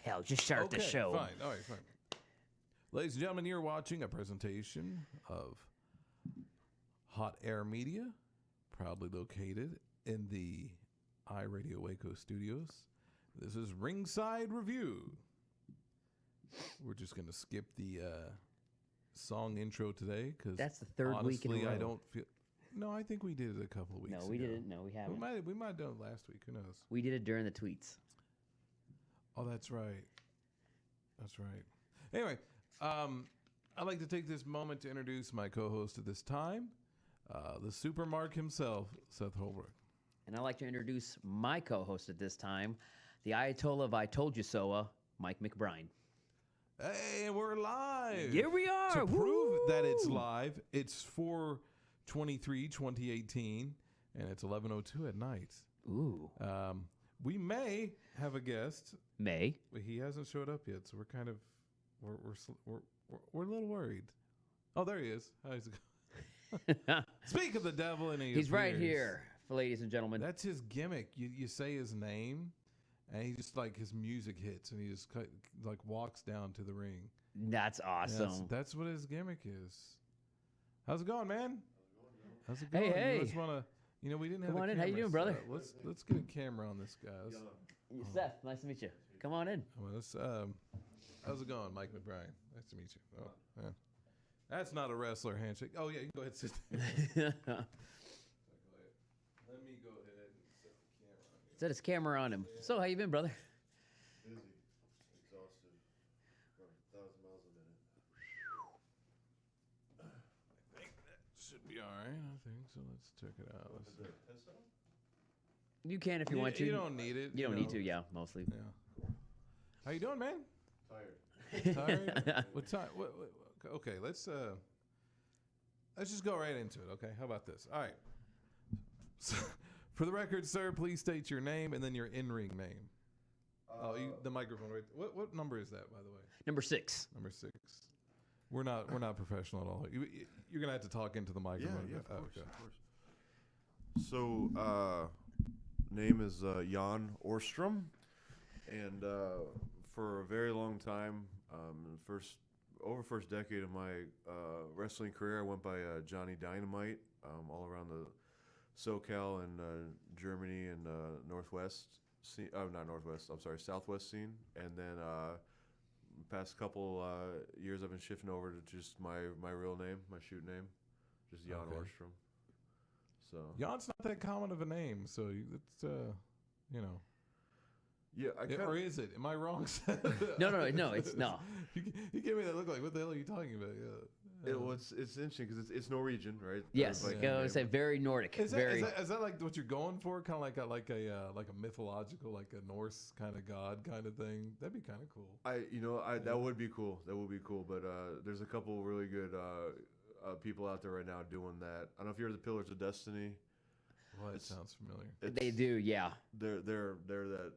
hell, just start the show. Fine. All right, fine. Ladies and gentlemen, you're watching a presentation of Hot Air Media, proudly located in the iRadio Waco studios. This is Ringside Review. We're just going to skip the song intro today because that's the third week in a row. I don't feel. No, I think we did it a couple of weeks ago. No, we didn't. No, we haven't. We might have done it last week. Who knows? We did it during the tweets. Oh, that's right. That's right. Anyway, I'd like to take this moment to introduce my co-host at this time, the Supermark himself, Seth Holbrook. And I'd like to introduce my co-host at this time, the Ayatollah of I Told You So, Mike McBride. Hey, we're live. Here we are. To prove that it's live, it's 4/23/2018, and it's 11:02 at night. Ooh. We may have a guest. May. He hasn't showed up yet, so we're kind of we're a little worried. Oh, there he is. How's it going? Speak of the devil, and he's right here, ladies and gentlemen. That's his gimmick. You say his name, and he just like his music hits, and he just like walks down to the ring. That's awesome. That's what his gimmick is. How's it going, man? How's it going? Hey. You just wanna, we didn't have. Come on in. How you doing, brother? Let's get a camera on this guy. Seth, nice to meet you. Come on in. How's it going, Mike McBride? Nice to meet you. Oh, yeah. That's not a wrestler handshake. Oh yeah, you go ahead and sit there. Let me go ahead and set the camera on you. Set his camera on him. So how you been, brother? Busy, exhausted, running 1,000 miles a minute. I think that should be all right. I think so. Let's check it out. Is there a piss out? You can if you want to. You don't need it. You don't need to, yeah, mostly. Yeah. How you doing, man? Tired. Tired? What time? Okay, let's just go right into it. Okay, how about this? All right. So, for the record, sir, please state your name and then your in-ring name. The microphone right. What number is that, by the way? Number 6. Number 6. We're not professional at all. You're gonna have to talk into the microphone. Yeah, of course, okay. of course. So, name is Jan Orstrom, and for a very long time, first decade of my wrestling career, I went by Johnny Dynamite, all around the SoCal and Germany and Southwest scene, and then past couple years I've been shifting over to just my real name, my shoot name, just Jan Orstrom. So Jan's not that common of a name, so it's Yeah, or is it? Am I wrong? No, it's no. You gave me that look like, what the hell are you talking about? Yeah. It's interesting because it's Norwegian, right? Yes, Like, I would say very Nordic. Is that like what you're going for? Kind of like a mythological, like a Norse kind of god kind of thing. That'd be kind of cool. That would be cool. That would be cool. But there's a couple really good people out there right now doing that. I don't know if you heard the Pillars of Destiny. Well, it sounds familiar. They do, yeah. They're that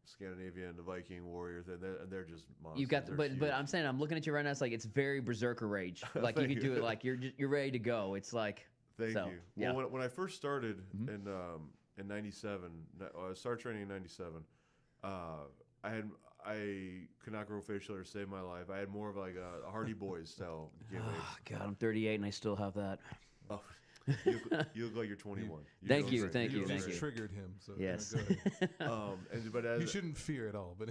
Scandinavian Viking warriors, and they're just monsters. You got, but I'm saying I'm looking at you right now. It's like it's very berserker rage. Like you could do it like you're ready to go. It's like thank you. Yeah. Well, when I first started in '97, I started training in '97. I could not grow facial hair to save my life. I had more of like a Hardy Boys style gimmick. Oh, God, I'm 38 and I still have that. Oh. You look like you're 21. Thank you. You just triggered him. So yes. But as you shouldn't fear at all. But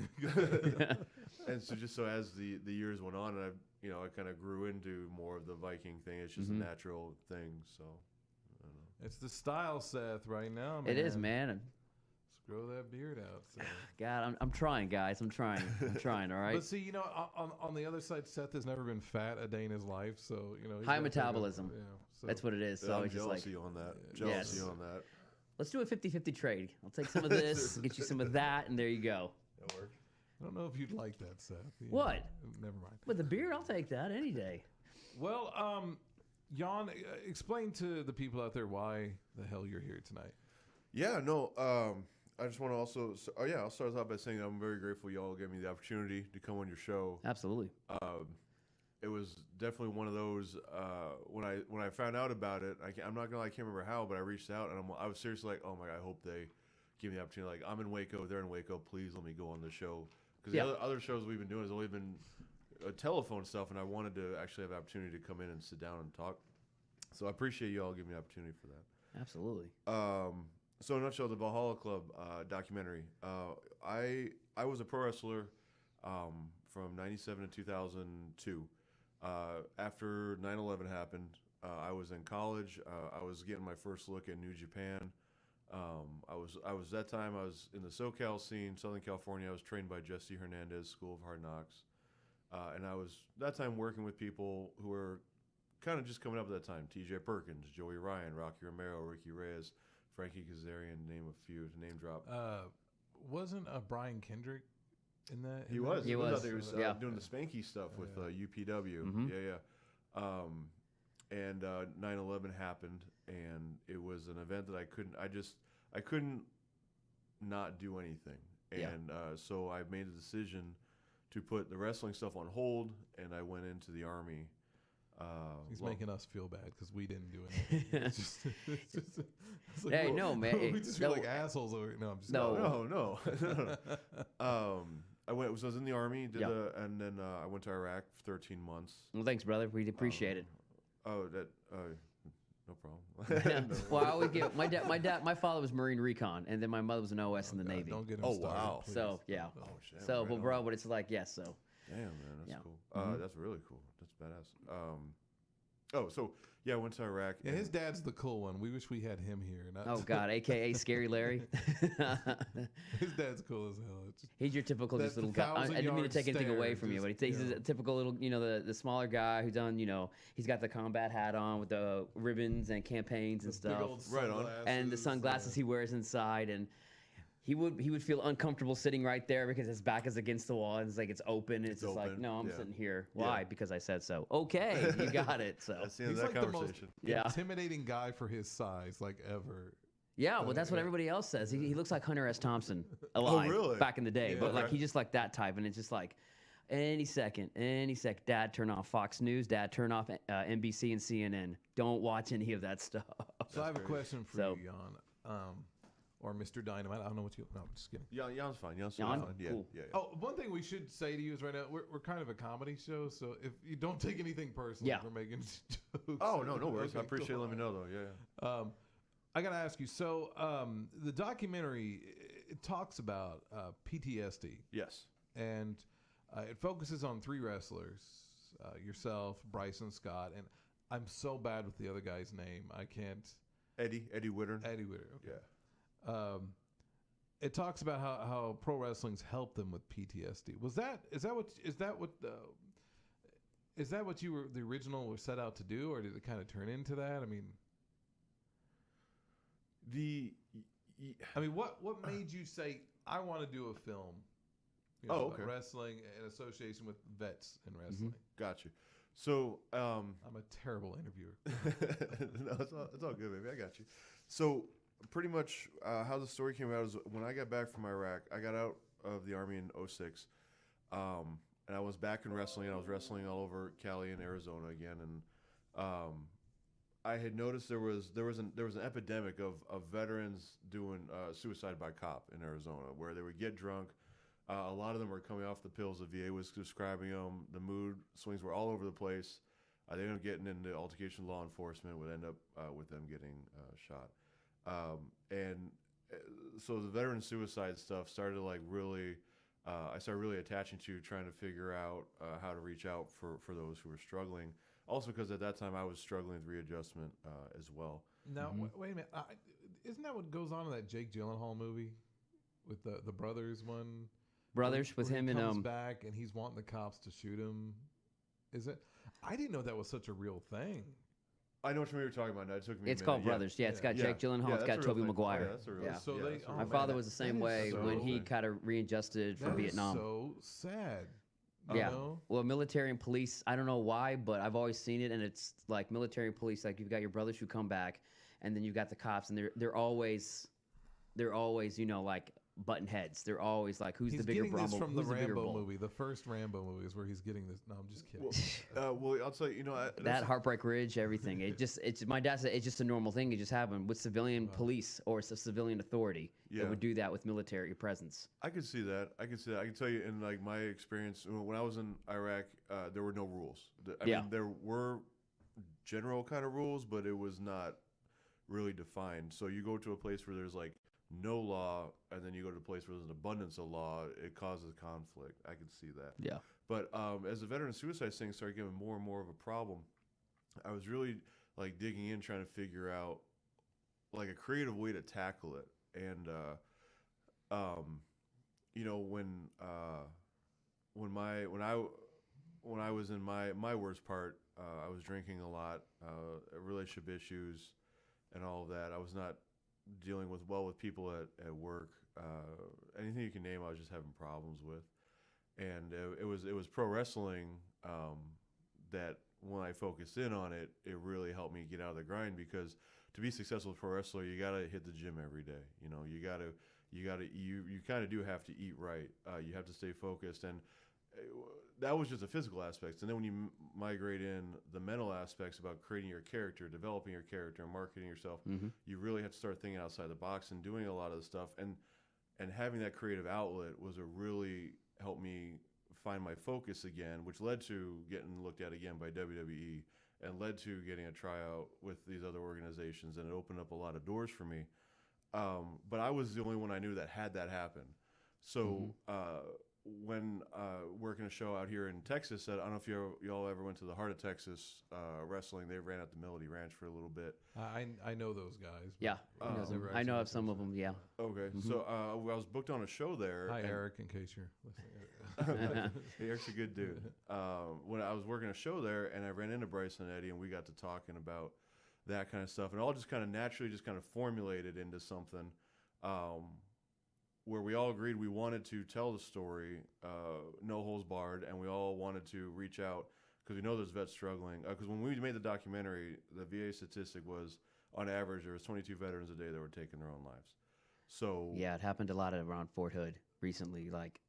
and so as the years went on, and I kind of grew into more of the Viking thing. It's just a natural thing. So I don't know. It's the style, Seth, right now. Man. It is, man. Let's grow that beard out. So. God, I'm trying, guys. I'm trying. All right. But see, on the other side, Seth has never been fat a day in his life, so he's high metabolism. So. That's what it is. So I'm just like jealousy on that. Jealousy on that. Let's do a 50-50 trade. I'll take some of this, get you some of that, and there you go. That'll work. I don't know if you'd like that, Seth. What? Never mind. With the beard, I'll take that any day. Well, Jan, explain to the people out there why the hell you're here tonight. Yeah, no. I just want to also. I'll start off by saying I'm very grateful y'all gave me the opportunity to come on your show. Absolutely. It was definitely one of those when I found out about it. I'm not gonna lie, I can't remember how, but I reached out and I was seriously like, oh my God, I hope they give me the opportunity. Like, I'm in Waco, they're in Waco. Please let me go on the show. because Yeah. the other shows we've been doing has only been telephone stuff, and I wanted to actually have the opportunity to come in and sit down and talk. So I appreciate you all giving me the opportunity for that. Absolutely. So in a nutshell, the Valhalla Club documentary. I was a pro wrestler from 97 to 2002. After 9/11 happened, I was in college. I was getting my first look at New Japan. I was that time I was in the SoCal scene, Southern California. I was trained by Jesse Hernandez, School of Hard Knocks, and I was that time working with people who were kind of just coming up at that time: T.J. Perkins, Joey Ryan, Rocky Romero, Ricky Reyes, Frankie Kazarian, name a few to name drop. Wasn't Brian Kendrick in that? He was. He was. Out there. He was Yeah. doing the Spanky stuff with UPW. Mhm. Yeah. And 9/11 happened, and it was an event that I couldn't not do anything. Yeah. And so I made the decision to put the wrestling stuff on hold, and I went into the Army. He's well, making us feel bad because we didn't do anything. It's like, Hey, well, no, man. we just feel No. like assholes over. No, I'm just No. No. I was in the Army, and then I went to Iraq for 13 months. Well, thanks, brother. We appreciate it. Oh, no problem. No. Well, I always get my father was Marine Recon, and then my mother was an OS in the Navy. Don't get him Oh, started, wow. please. So yeah. Oh shit. So, right but on. bro, but it's like yes. So Damn, man, that's Yeah. cool. That's really cool. That's badass. So yeah, I went to Iraq. Yeah, and- his dad's the cool one. We wish we had him here. Not oh god, AKA Scary Larry. his dad's cool as hell. It's just, He's your typical That just little guy. I didn't mean to 1,000-yard take anything away stare, from you, just, but he's you know. a typical little, the smaller guy who's done, he's got the combat hat on with the ribbons and campaigns and big stuff, old Right on. and the sunglasses he wears inside, and he would feel uncomfortable sitting right there because his back is against the wall and it's like it's open. And it's just like, open, no, I'm yeah. sitting here. Yeah. Why? Because I said so. Okay, you got it. So That's the end He's of that like the most conversation. Yeah. intimidating guy for his size, like ever. yeah, well, that's what yeah. everybody else says. He looks like Hunter S. Thompson alive really? back in the day, Yeah. but like Okay. he's just like that type, and it's just like any second, Dad, turn off Fox News. Dad, turn off NBC and CNN. Don't watch any of that stuff. So I have a question for So- you, Jan, or Mr. Dynamite. I don't know what you. No, I'm just kidding. Yeah, Jan's fine. Jan's Jan? fine. Yeah, Cool. yeah. Oh, one thing we should say to you is right now we're kind of a comedy show, so if you don't take anything personally, Yeah. we're making jokes. Oh no worries. Okay, I appreciate cool. you letting me know though. Yeah. I gotta ask you. So the documentary it talks about PTSD, Yes. and it focuses on 3 wrestlers: yourself, Bryson Scott, and I'm so bad with the other guy's name. I can't. Eddie Wittern. Eddie Witter. Okay. Yeah. It talks about how pro wrestling's helped them with PTSD. Is that what you were the original was set out to do, or did it kind of turn into that? I mean, what made you say I want to do a film? About okay. wrestling in association with vets in wrestling. Got you. So I'm a terrible interviewer. no, it's all good, baby. I got you. So pretty much how the story came about is when I got back from Iraq, I got out of the Army in 2006, and I was back in wrestling. I was wrestling all over Cali and Arizona again, and I had noticed there was an epidemic of veterans doing suicide by cop in Arizona, where they would get drunk. A lot of them were coming off the pills the VA was describing them. The mood swings were all over the place. They ended up getting into altercation with law enforcement, would end up with them getting shot. So the veteran suicide stuff started like really, I started really attaching to trying to figure out how to reach out for those who were struggling. Also because at that time I was struggling with readjustment as well. Now, wait a minute. Isn't that what goes on in that Jake Gyllenhaal movie with the brothers one? Brothers with where him he and comes back and he's wanting the cops to shoot him. Is it? I didn't know that was such a real thing. I know what you're talking about. Now. It took me. It's a called minute. Brothers. Yeah, it's got Yeah. Jake Gyllenhaal. Yeah, It's that's got a real Tobey thing. Maguire. Oh, yeah, that's a real Yeah. So yeah, they- that's a oh, real My man, father that- was the same that is way so- when he kind of readjusted from That is Vietnam. so sad. You Yeah. know? Well, military and police, I don't know why, but I've always seen it, and it's like military and police, like you've got your brothers who come back, and then you've got the cops, and they're always, like button heads. They're always like, who's He's the bigger getting this Brahmo? from the Who's the bigger Rambo bull? movie. The first Rambo movie is where he's getting this. No, I'm just kidding. Well, I'll tell you, That Heartbreak Ridge, everything. It's my dad said it's just a normal thing. It just happened with civilian police or civilian authority that would do that with military presence. I could see that. I can tell you in like my experience when I was in Iraq, there were no rules. I mean, there were general kind of rules, but it was not really defined. So you go to a place where there's like no law, and then you go to a place where there's an abundance of law. It causes conflict. I can see that. Yeah. But as the veteran suicide thing started getting more and more of a problem, I was really like digging in, trying to figure out like a creative way to tackle it. And when I was in my worst part, I was drinking a lot, relationship issues, and all of that. I was not dealing with people at work. Anything you can name, I was just having problems with. And it was pro wrestling that when I focused in on it, it really helped me get out of the grind, because to be successful as a pro wrestler, you gotta hit the gym every day. You kind of do have to eat right. You have to stay focused, and that was just the physical aspects. And then when you migrate in the mental aspects about creating your character, developing your character, and marketing yourself, you really have to start thinking outside the box and doing a lot of the stuff. And having that creative outlet was really helped me find my focus again, which led to getting looked at again by WWE and led to getting a tryout with these other organizations, and it opened up a lot of doors for me. But I was the only one I knew that had that happen. So when working a show out here in Texas, I don't know if y'all ever went to the Heart of Texas wrestling. They ran at the Melody Ranch for a little bit. I know those guys. Yeah, I know of some of them. Yeah. Okay, so I was booked on a show there. Hi, Eric, in case you're listening. Eric's a good dude. When I was working a show there, and I ran into Bryce and Eddie, and we got to talking about that kind of stuff, and it all just kind of naturally just kind of formulated into something where we all agreed we wanted to tell the story, no holds barred, and we all wanted to reach out because we know there's vets struggling. Because when we made the documentary, the VA statistic was, on average, there was 22 veterans a day that were taking their own lives. So yeah, it happened a lot around Fort Hood recently. Like,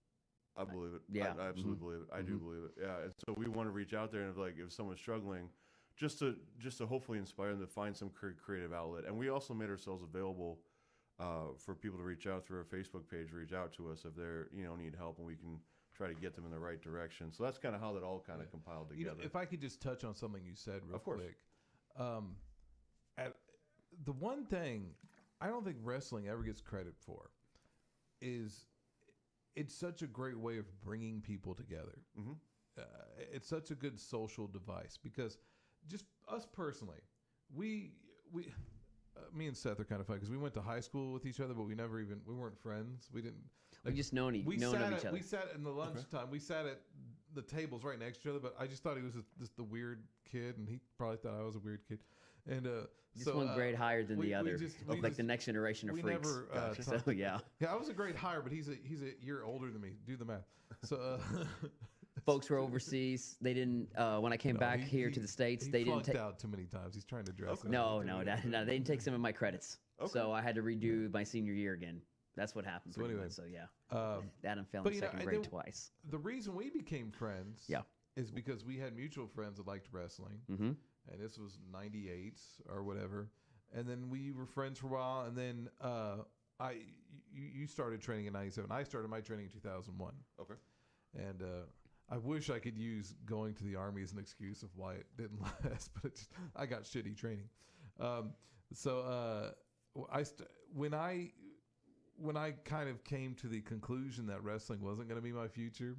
I believe it. Yeah, I absolutely believe it. I do believe it. Yeah, and so we want to reach out there, and if someone's struggling, just to hopefully inspire them to find some creative outlet. And we also made ourselves available for people to reach out through our Facebook page, reach out to us if they're need help, and we can try to get them in the right direction. So that's kind of how that all kind of compiled together. If I could just touch on something you said real Of course. quick. The one thing I don't think wrestling ever gets credit for is it's such a great way of bringing people together. It's such a good social device, because just us personally, we me and Seth are kind of funny because we went to high school with each other, but we weren't friends. We didn't. we just known of each other. We sat in the lunchtime. We sat at the tables right next to each other, but I just thought he was just the weird kid, and he probably thought I was a weird kid. And Just one grade higher than the other, the next generation of freaks. Never, so yeah, I was a grade higher, but he's a year older than me. Do the math. So folks were overseas. They didn't. When I came back here to the States, they didn't take out too many times. He's trying to dress. No, they didn't take some of my credits. So I had to redo my senior year again. That's what happened. So anyway, that and failed in second grade twice. The reason we became friends, is because we had mutual friends that liked wrestling, and this was '98 or whatever. And then we were friends for a while, and then you started training in '97. I started my training in 2001. Okay. And I wish I could use going to the Army as an excuse of why it didn't last, but I got shitty training. When I kind of came to the conclusion that wrestling wasn't going to be my future,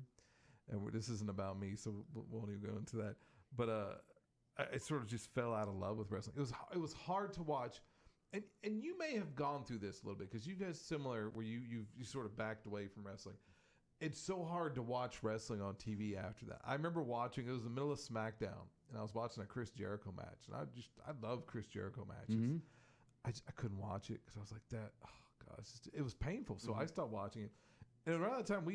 and this isn't about me, so we won't even go into that. But I sort of just fell out of love with wrestling. It was hard to watch, and you may have gone through this a little bit because you guys similar where you sort of backed away from wrestling. It's so hard to watch wrestling on TV after that. I remember watching, it was the middle of SmackDown, and I was watching a Chris Jericho match, and I love Chris Jericho matches. I couldn't watch it because I was like that. Oh gosh, it was painful. So I stopped watching it, and around the time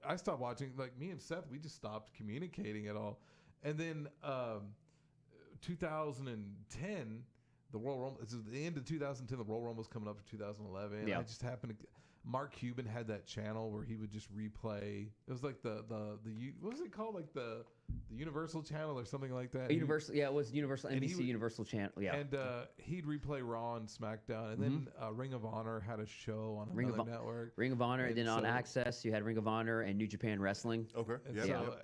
I stopped watching. Like me and Seth, we just stopped communicating at all. And then 2010, the Royal Rumble. It's the end of 2010. The Royal Rumble was coming up for 2011. Yeah. I just happened to. Mark Cuban had that channel where he would just replay. It was like the what was it called? Like the Universal Channel or something like that. Universal, yeah, it was Universal, and NBC Universal Channel, yeah. And he'd replay Raw and SmackDown, and then Ring of Honor had a show on another network. Ring of Honor, and then on Access you had Ring of Honor and New Japan Wrestling. Okay. And so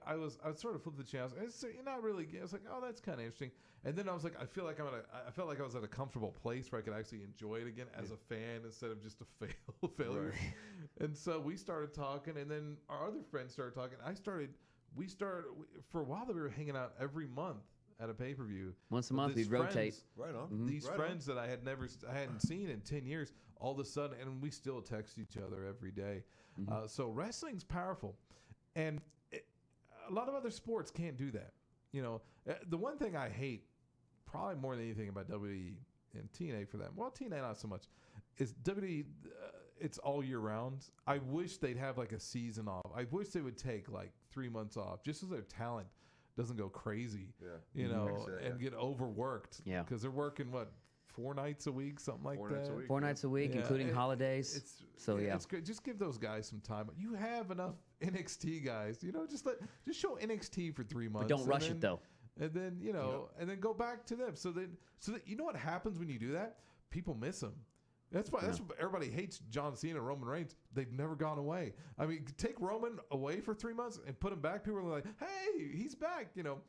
I was sort of flipped the channels. And so you're not really. I was like, oh, that's kind of interesting. And then I was like, I felt like I was at a comfortable place where I could actually enjoy it again as a fan instead of just a failure. Right. And so we started talking, and then our other friends started talking. We started for a while that we were hanging out every month at a pay-per-view. Once a month we'd rotate. Right on. These friends that I hadn't seen in 10 years, all of a sudden, and we still text each other every day. So wrestling's powerful, and a lot of other sports can't do that. You know, the one thing I hate, probably more than anything about WWE and TNA for them, well, TNA not so much, is WWE. It's all year round. I wish they'd have like a season off. I wish they would take like 3 months off, just so their talent doesn't go crazy. You know, and get overworked. Yeah, because they're working 4 nights a week, something like that. 4 nights a week, including holidays. It's great. Just give those guys some time. You have enough NXT guys. You know, just show NXT for 3 months. But don't rush it though. And then and then go back to them. So that you know what happens when you do that? People miss them. That's why everybody hates John Cena and Roman Reigns. They've never gone away. I mean, take Roman away for 3 months and put him back. People are like, hey, he's back, you know.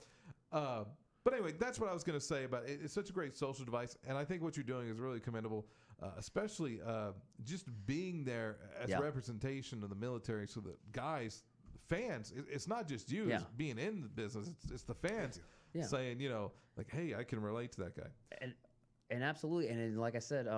But anyway, that's what I was going to say about it. It's such a great social device. And I think what you're doing is really commendable, especially just being there as a representation of the military. So that guys, fans, it's not just you it's being in the business. It's the fans saying, you know, like, hey, I can relate to that guy. And absolutely. And then, like I said,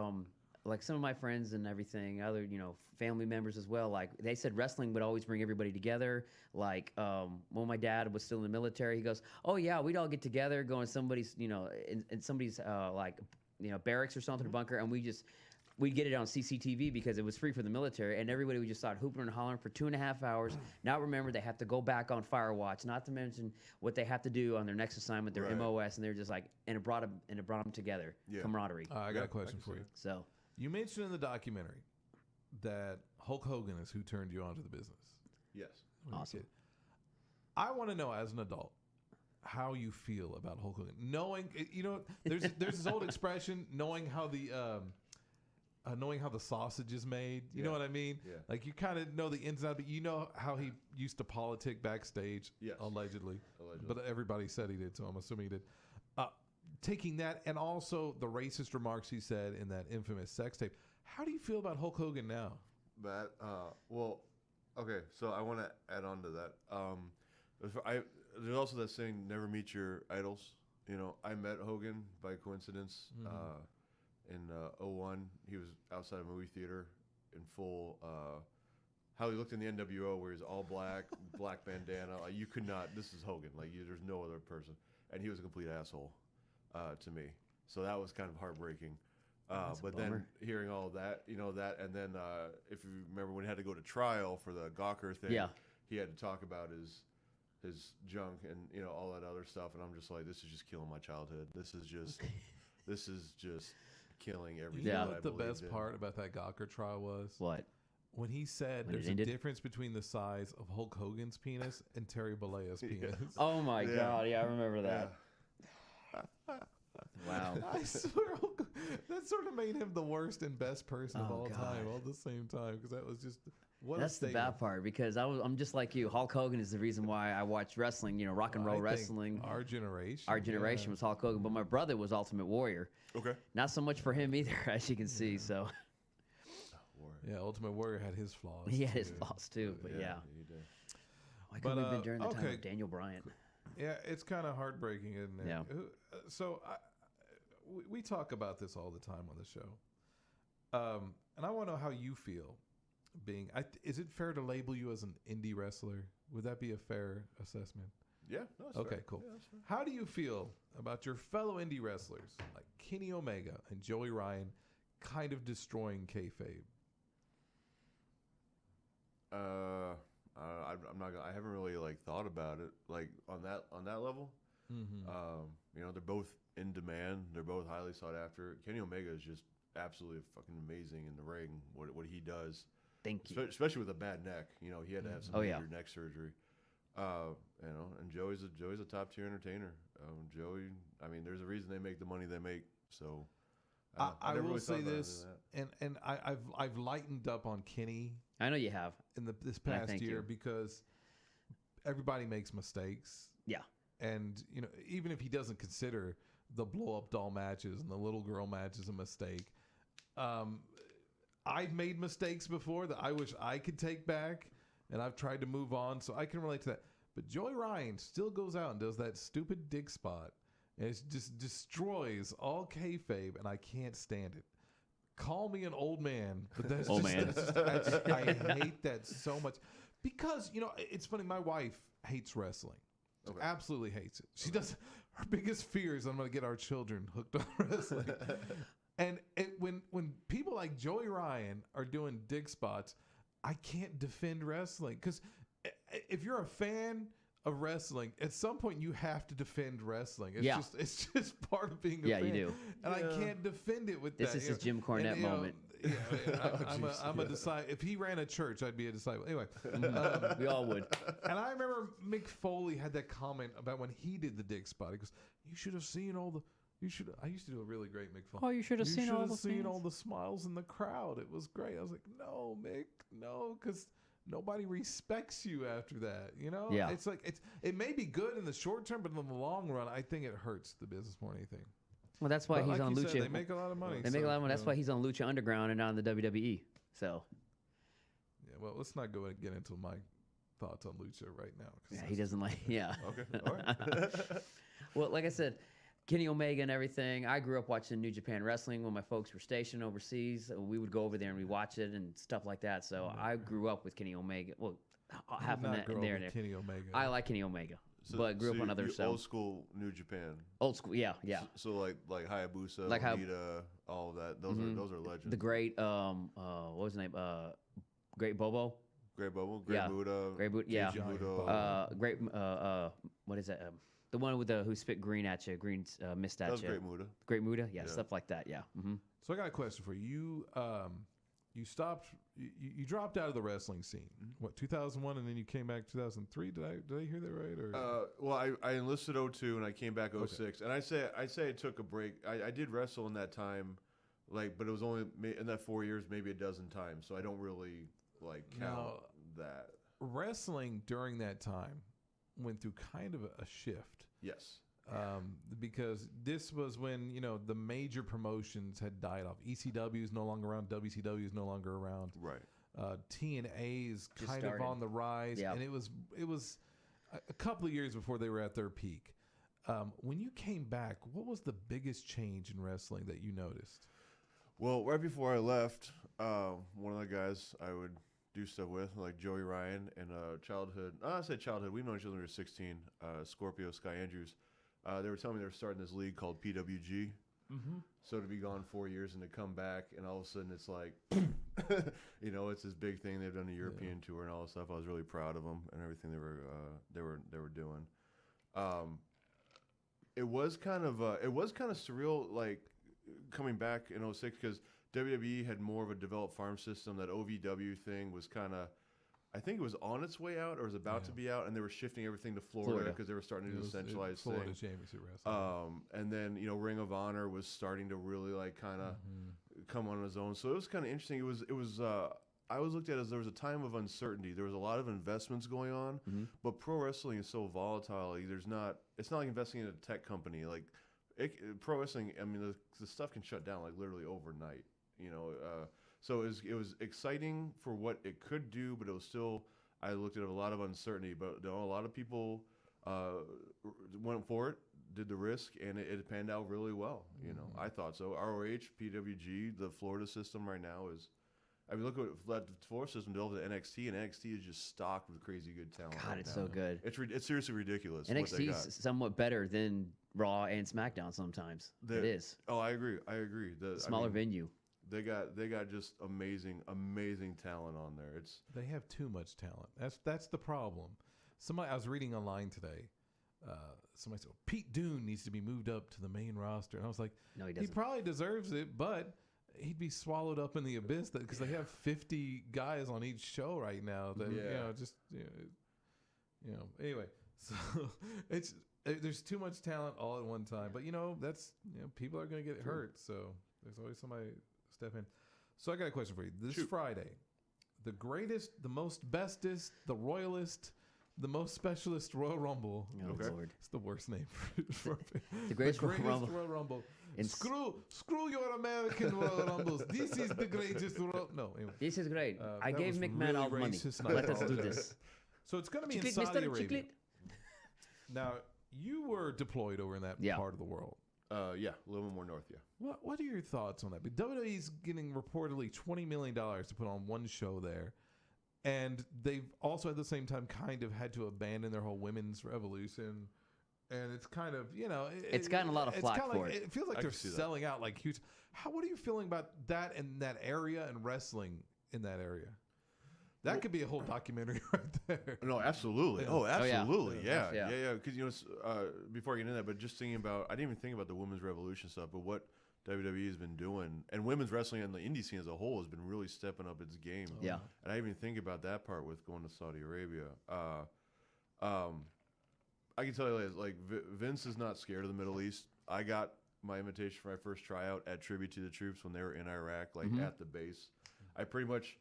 like some of my friends and everything, other, you know, family members as well, like they said wrestling would always bring everybody together. Like when my dad was still in the military, he goes, oh yeah, we'd all get together, go in somebody's, you know, in somebody's like, you know, barracks or something, bunker, and we'd get it on CCTV because it was free for the military, and everybody would just start hooping and hollering for 2.5 hours. Now remember, they have to go back on Firewatch, not to mention what they have to do on their next assignment, their MOS, and they're just like, and it brought them together, camaraderie. I got a question for you. So you mentioned in the documentary that Hulk Hogan is who turned you onto the business. Yes. Awesome. I want to know, as an adult, how you feel about Hulk Hogan. Knowing, you know, there's this old expression, knowing how the sausage is made. You know what I mean? Yeah. Like you kind of know the ins and outs, but you know how he used to politic backstage, allegedly. But everybody said he did, so I'm assuming he did. Taking that and also the racist remarks he said in that infamous sex tape. How do you feel about Hulk Hogan now? But well, okay. So I want to add on to that. There's also that saying, "Never meet your idols." You know, I met Hogan by coincidence in 2001. He was outside a movie theater in full. How he looked in the NWO, where he's all black, black bandana. Like, you could not. This is Hogan. Like there's no other person, and he was a complete asshole to me. So that was kind of heartbreaking. But then hearing all of that, you know, that, and then if you remember when he had to go to trial for the Gawker thing, he had to talk about his junk and, you know, all that other stuff. And I'm just like, this is just killing my childhood. This is just killing everything. You know what the best part about that Gawker trial was? What? When he said there's a difference between the size of Hulk Hogan's penis and Terry Bollea's penis. Oh my God. Yeah, I remember that. Wow. I swear, that sort of made him the worst and best person of all time, all at the same time, because that was just that's the bad part, because I'm just like you. Hulk Hogan is the reason why I watched wrestling, you know, rock and roll wrestling. Our generation was Hulk Hogan, but my brother was Ultimate Warrior. Okay. Not so much for him either, as you can see. So. Yeah, Ultimate Warrior had his flaws. He had his flaws too, but he did. Why couldn't we have been during the time of Daniel Bryan? Yeah, it's kind of heartbreaking, isn't it? Yeah. So we talk about this all the time on the show, and I want to know how you feel. Is it fair to label you as an indie wrestler? Would that be a fair assessment? Yeah. No, okay, fair. cool. Yeah, that's fair. How do you feel about your fellow indie wrestlers like Kenny Omega and Joey Ryan kind of destroying kayfabe? I'm not. I haven't really like thought about it like on that level. Mm-hmm. You know, they're both in demand. They're both highly sought after. Kenny Omega is just absolutely fucking amazing in the ring. What he does, Thank you. especially with a bad neck. You know, he had to have some major neck surgery. You know, and Joey's a top tier entertainer. Joey, I mean, there's a reason they make the money they make. So I never will really say thought about this, that. and I've lightened up on Kenny I know you have. in this past thank year you. because everybody makes mistakes. Yeah. And, you know, even if he doesn't consider the blow up doll matches and the little girl matches a mistake, I've made mistakes before that I wish I could take back, and I've tried to move on, so I can relate to that. But Joey Ryan still goes out and does that stupid dick spot, and it just destroys all kayfabe, and I can't stand it. Call me an old man, but that's Old just, man. I hate that so much. Because, you know, it's funny, my wife hates wrestling. Okay. Absolutely hates it. She does. Her biggest fear is I'm going to get our children hooked on wrestling. And when people like Joey Ryan are doing dick spots, I can't defend wrestling. Because if you're a fan of wrestling, at some point you have to defend wrestling. It's just part of being a fan. Yeah, you do. And I can't defend it with This that. is his Jim Cornette moment. I'm a disciple. If he ran a church, I'd be a disciple. Anyway, We all would. and I remember Mick Foley had that comment about when he did the dick spot. He goes, "You should have seen all the." I used to do a really great Mick Foley. Oh, you should have seen all the seen fans." all the smiles in the crowd. It was great. I was like, "No, Mick, no," because nobody respects you after that. You know, Yeah. It's like it may be good in the short term, but in the long run, I think it hurts the business more than anything. Well, that's why But he's like on you Lucha. said, they make a lot of money. They make a lot of money. you That's know. why he's on Lucha Underground and not on the WWE. So Yeah, well, let's not go and get into my thoughts on Lucha right now. 'Cause yeah, that's- he doesn't like. Yeah. Okay, all right. Well, like I said, Kenny Omega and everything. I grew up watching New Japan Wrestling when my folks were stationed overseas. We would go over there and we watch it and stuff like that. So I grew up with Kenny Omega. Well, I did half of not that grow in up there. with And there. Kenny Omega. I like Kenny Omega, but grew up on other you stuff. old school New Japan. Old school, yeah. So like Hayabusa, Like Lita, all of that. Those are legends. The great, what was his name? Great Bobo. Great Bobo, Great Yeah. Muda, Great Boot, yeah. Keiji Giant Muto. Bobo. Great, what is that? The one with the who spit green at you, green mist That at was you. Great Muda. Great Muda, yeah, Yeah. stuff like that, yeah. Mm-hmm. So I got a question for you. You stopped. You dropped out of the wrestling scene. What 2001, and then you came back 2003. Did I hear that right? Or Well, I enlisted 02 and I came back 06. And I say I took a break. I did wrestle in that time, but it was only in that 4 years maybe a dozen times. So I don't really count Now, that. wrestling during that time went through kind of a shift. Yes. Because this was when the major promotions had died off. ECW is no longer around. WCW is no longer around. Right. TNA is Just kind started. of on the rise, Yep. and it was a couple of years before they were at their peak. When you came back, what was the biggest change in wrestling that you noticed? Well, right before I left, one of the guys I would do stuff with, like Joey Ryan and childhood. I say childhood. We've known each other when we were 16. Scorpio Sky Andrews. They were telling me they were starting this league called PWG. Mm-hmm. So to be gone 4 years and to come back, and all of a sudden it's like, it's this big thing. They've done a European tour and all this stuff. I was really proud of them and everything they were doing. It was kind of surreal, like coming back in 06 because WWE had more of a developed farm system. That OVW thing was kind of, I think it was on its way out or was about to be out, and they were shifting everything to Florida because they were starting to do the centralized thing. Florida Championship Wrestling. And then Ring of Honor was starting to really kind of come on its own. So it was kind of interesting. It was I always looked at it as there was a time of uncertainty. There was a lot of investments going on, but pro wrestling is so volatile. Like, it's not like investing in a tech company. Like pro wrestling, I mean, the stuff can shut down like literally overnight. So it was exciting for what it could do, but it was still, I looked at a lot of uncertainty. But a lot of people went for it, did the risk, and it panned out really well. I thought so. ROH, PWG, the Florida system right now is. I mean, look at that Florida system developed at NXT, and NXT is just stocked with crazy good talent. God, right it's now. so good. It's seriously ridiculous. what they NXT got. is somewhat better than Raw and SmackDown sometimes. It is. Oh, I agree. Smaller venue. They got just amazing talent on there. They have too much talent. That's the problem. I was reading online today. Somebody said Pete Dunne needs to be moved up to the main roster, and I was like, No, he he doesn't. probably deserves it, but he'd be swallowed up in the abyss because they have 50 guys on each show right now. That anyway. So there's too much talent all at one time. But that's people are going to get hurt. So there's always somebody step in. So I got a question for you. This Friday, the greatest, the most bestest, the royalist, the most specialist Royal Rumble. Oh, Lord. It's the worst name for the greatest Royal Rumble. Screw your American Royal Rumbles. This is the greatest Royal. No, anyway. This is great. I gave McMahon all the money. Let us do this. So it's going to be in Saudi Arabia. Now, you were deployed over in that part of the world. Yeah, a little more north, yeah. What are your thoughts on that? But WWE's getting reportedly $20 million to put on one show there. And they've also at the same time kind of had to abandon their whole women's revolution. And it's kind of, it's gotten a lot of flack for it. It feels like they're selling out like huge. What are you feeling about that and that area and wrestling in that area? That could be a whole documentary right there. No, absolutely. Yeah. Oh, absolutely. Yeah. Yeah. Because, before I get into that, but just thinking about, I didn't even think about the women's revolution stuff, but what WWE has been doing, and women's wrestling and the indie scene as a whole has been really stepping up its game. Yeah. And I even think about that part with going to Saudi Arabia. I can tell you, like Vince is not scared of the Middle East. I got my invitation for my first tryout at Tribute to the Troops when they were in Iraq, at the base. I pretty much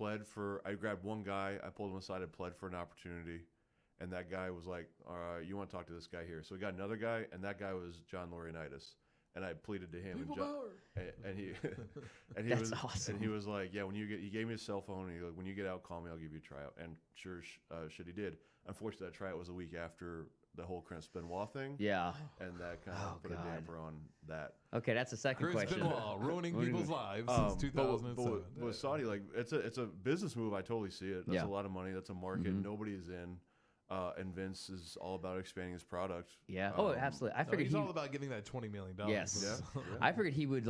I grabbed one guy, I pulled him aside and pled for an opportunity. And that guy was like, you want to talk to this guy here. So we got another guy, and that guy was John Laurinaitis. And I pleaded to him. And he That's was awesome. And he was like, yeah, he gave me his cell phone, and he was like, when you get out, call me, I'll give you a tryout. And sure shit he did. Unfortunately, that tryout was a week after the whole Chris Benoit thing. Yeah. And that kind of put a damper on that. Okay, that's the second Chris question. Benoit ruining people's lives since 2007. But with Saudi, like it's a business move. I totally see it. That's a lot of money. That's a market nobody is in. And Vince is all about expanding his product. Yeah. Absolutely. I figured he's all about getting that $20 million. Yes. Yeah. I figured he would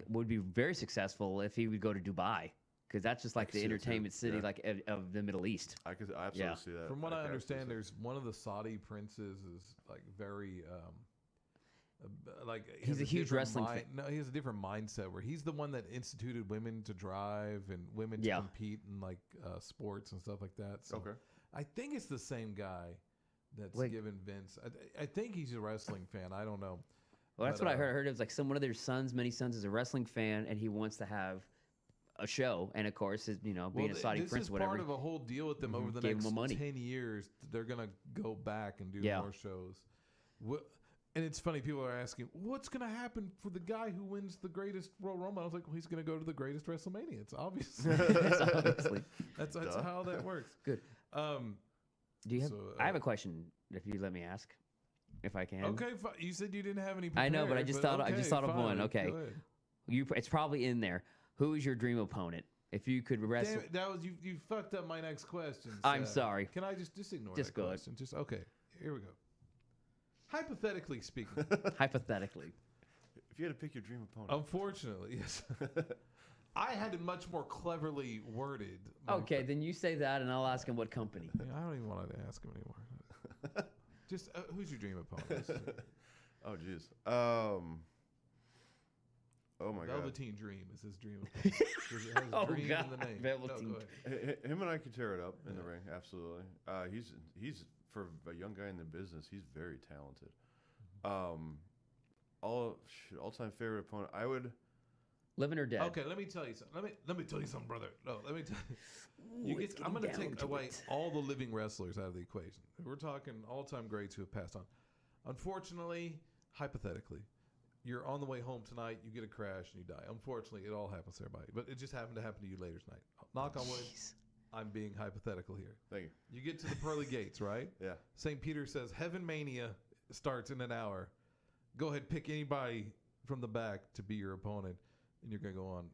would be very successful if he would go to Dubai, because that's just like the entertainment city of the Middle East. I absolutely see that. From what I understand, there's one of the Saudi princes is like very he's a huge wrestling fan. No, he has a different mindset where he's the one that instituted women to drive and women to compete in sports and stuff like that. So I think it's the same guy that's given Vince. I think he's a wrestling fan. I don't know. Well, that's what I heard. I heard it was like one of their many sons is a wrestling fan, and he wants to have a show. And of course, being a Saudi prince, whatever. This is part of a whole deal with them over the next 10 years. They're going to go back and do more shows. And it's funny, people are asking, what's going to happen for the guy who wins the greatest Royal Rumble? I was like, well, he's going to go to the greatest WrestleMania. It's obvious. That's how that works. Good. Do you have? I have a question. If you let me ask, if I can. Okay, you said you didn't have any. Prepared, I know, but I just thought of one. Okay, it's probably in there. Who is your dream opponent? If you could wrestle. Damn it, that was you fucked up my next question. I'm sorry. Can I just ignore that question? Just okay. Here we go. Hypothetically speaking. Hypothetically. If you had to pick your dream opponent. Unfortunately, yes. I had it much more cleverly worded. Okay, then you say that, and I'll ask him what company. Yeah, I don't even want to ask him anymore. Just who's your dream opponent? Oh, jeez. Oh my God. Velveteen Dream is his dream opponent. It has dream in the name. Velveteen. Him and I could tear it up in the ring. Absolutely. He's for a young guy in the business. He's very talented. All-time favorite opponent. I would. Living or dead? Okay, let me tell you something. Let me tell you something, brother. No, let me tell you. I'm going to take away all the living wrestlers out of the equation. We're talking all-time greats who have passed on. Unfortunately, hypothetically, you're on the way home tonight, you get a crash, and you die. Unfortunately, it all happens to everybody. But it just happened to happen to you later tonight. Knock on wood. I'm being hypothetical here. Thank you. You get to the pearly gates, right? Yeah. St. Peter says, Heaven Mania starts in an hour. Go ahead, pick anybody from the back to be your opponent, and you're going to go on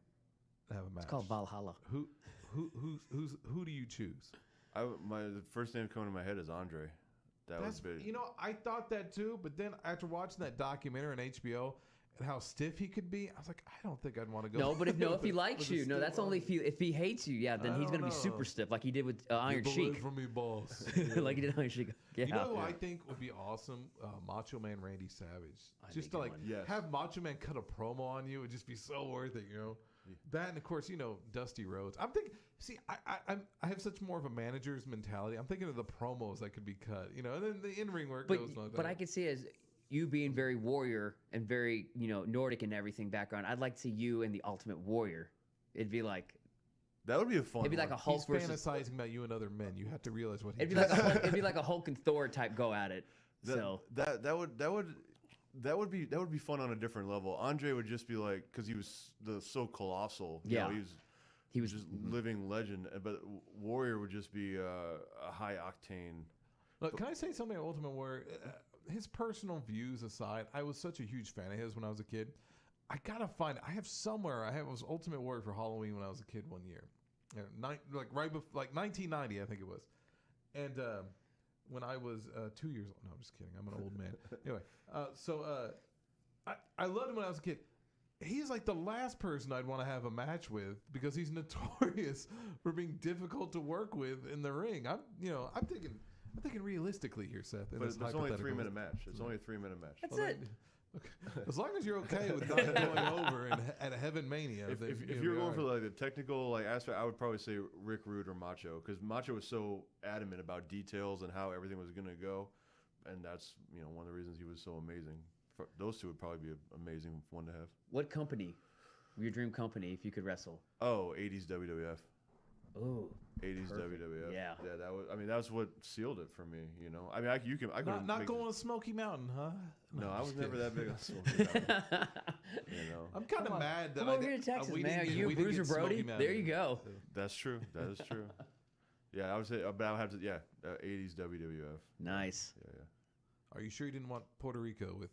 and have a match. It's called Valhalla. Who do you choose? The first name coming to my head is Andre. That's big. I thought that too, but then after watching that documentary on HBO, and how stiff he could be, I was like, I don't think I'd want to go. No, but if he likes with a you, no, stiff that's only arm. if he hates you. Yeah, then I he's don't gonna be super know. stiff, like he did with Iron Get away Sheik, from me, boss. like he did Iron Sheik. Yeah. You know who I think would be awesome? Macho Man Randy Savage. I'd Just be to like going. Yes. have Macho Man cut a promo on you would just be so worth it, you know? Yeah. That and of course, you know, Dusty Rhodes. I'm thinking, see, I have such more of a manager's mentality. I'm thinking of the promos that could be cut, you know, and then the in-ring work goes like that. But I could see as you being very warrior and very, you know, Nordic and everything background. I'd like to see you in the Ultimate Warrior. It'd be like That would be a fun. it'd be like a one. Hulk He's versus. fantasizing about you and other men. You have to realize what he It'd be like a Hulk, it'd be like a Hulk and Thor type go at it. So That would be fun on a different level. Andre would just be like, because he was so colossal. You Yeah. know, he was just living legend. But Warrior would just be a high octane. Look, can I say something about Ultimate Warrior? His personal views aside, I was such a huge fan of his when I was a kid. I gotta find. I was Ultimate Warrior for Halloween when I was a kid one year, like 1990, I think it was, and when I was 2 years old. No, I'm just kidding. I'm an old man. Anyway, I loved him when I was a kid. He's like the last person I'd want to have a match with because he's notorious for being difficult to work with in the ring. I'm thinking realistically here, Seth. But it's only a 3-minute match. It's only a 3-minute match. That's it. Okay. As long as you're okay with not going over at a Heaven Mania. If you're going for like the technical aspect, I would probably say Rick Rude or Macho, because Macho was so adamant about details and how everything was going to go, and that's one of the reasons he was so amazing. Those two would probably be an amazing one to have. What company? Your dream company, if you could wrestle. Oh, 80s WWF. Ooh. 80s Perfect. WWF. Yeah. Yeah, that was. I mean, that's what sealed it for me. I mean, I could Not going to Smoky Mountain, huh? No, I I'm was just never kidding. that big on Smoky Mountain. I'm kind of mad that Come over here to Texas, we man. didn't You we and didn't Bruiser get Smoky Brody. Mountain. There you go. That's true. That is true. Yeah, I would say, but I would have to. Yeah, 80s WWF. Nice. Yeah. Are you sure you didn't want Puerto Rico with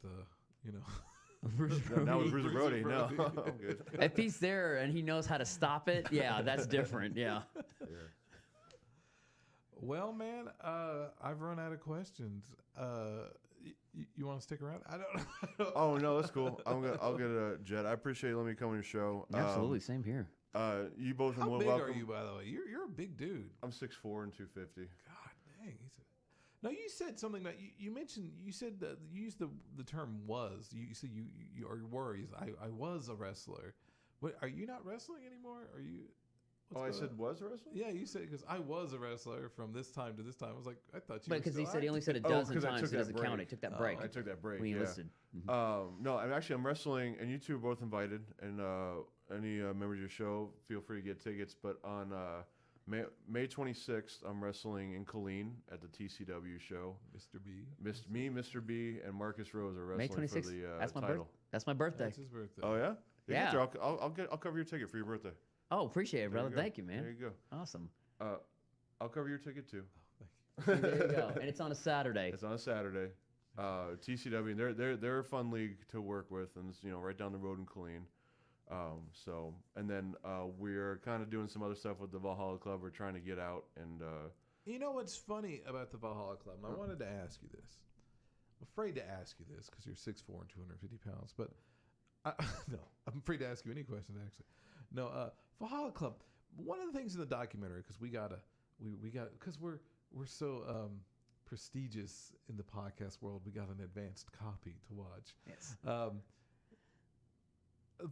Bruiser No, that was Brody. Bruiser Brody. No, Brody. I'm good. If he's there and he knows how to stop it, yeah, that's different. Yeah. Yeah. Well, man, I've run out of questions. You want to stick around? I don't. Oh no, that's cool. I'll get a Jet. I appreciate you letting me come on your show. Absolutely. Same here. You both are How more big welcome. are you, by the way? You're a big dude. I'm 6'4" and 250. God dang. No, you said something that you mentioned. You said that you used the term "was." You said you or were. I was a wrestler. What, are you not wrestling anymore? Are you? Oh, I said was a wrestler? Yeah, you said because I was a wrestler from this time to this time. I was like, I thought you. But were because he still said he only active. said a Oh, dozen 'cause I times, took so it that doesn't count. break. He took that break I took that break. when he yeah. enlisted. No, I'm wrestling, and you two are both invited. And any members of your show, feel free to get tickets. But on May 26th, I'm wrestling in Killeen at the TCW show. Mr. B. Me, Mr. B, and Marcus Rose are May wrestling for 26th. the That's my title. That's my birthday. That's his birthday. Oh yeah. Yeah. Get there. I'll cover your ticket for your birthday. Oh, appreciate it, There brother. you go. Thank you, man. There you go. Awesome. I'll cover your ticket too. There you go. And it's on a Saturday. It's on a Saturday. TCW, and they're a fun league to work with, and it's right down the road in Killeen. And then we're kind of doing some other stuff with the Valhalla Club. We're trying to get out and. You know what's funny about the Valhalla Club? And I wanted to ask you this. I'm afraid to ask you this because you're 6'4" and 250 pounds. But no, I'm afraid to ask you any questions actually. No, Valhalla Club. One of the things in the documentary, because because we're so prestigious in the podcast world, we got an advanced copy to watch. Yes.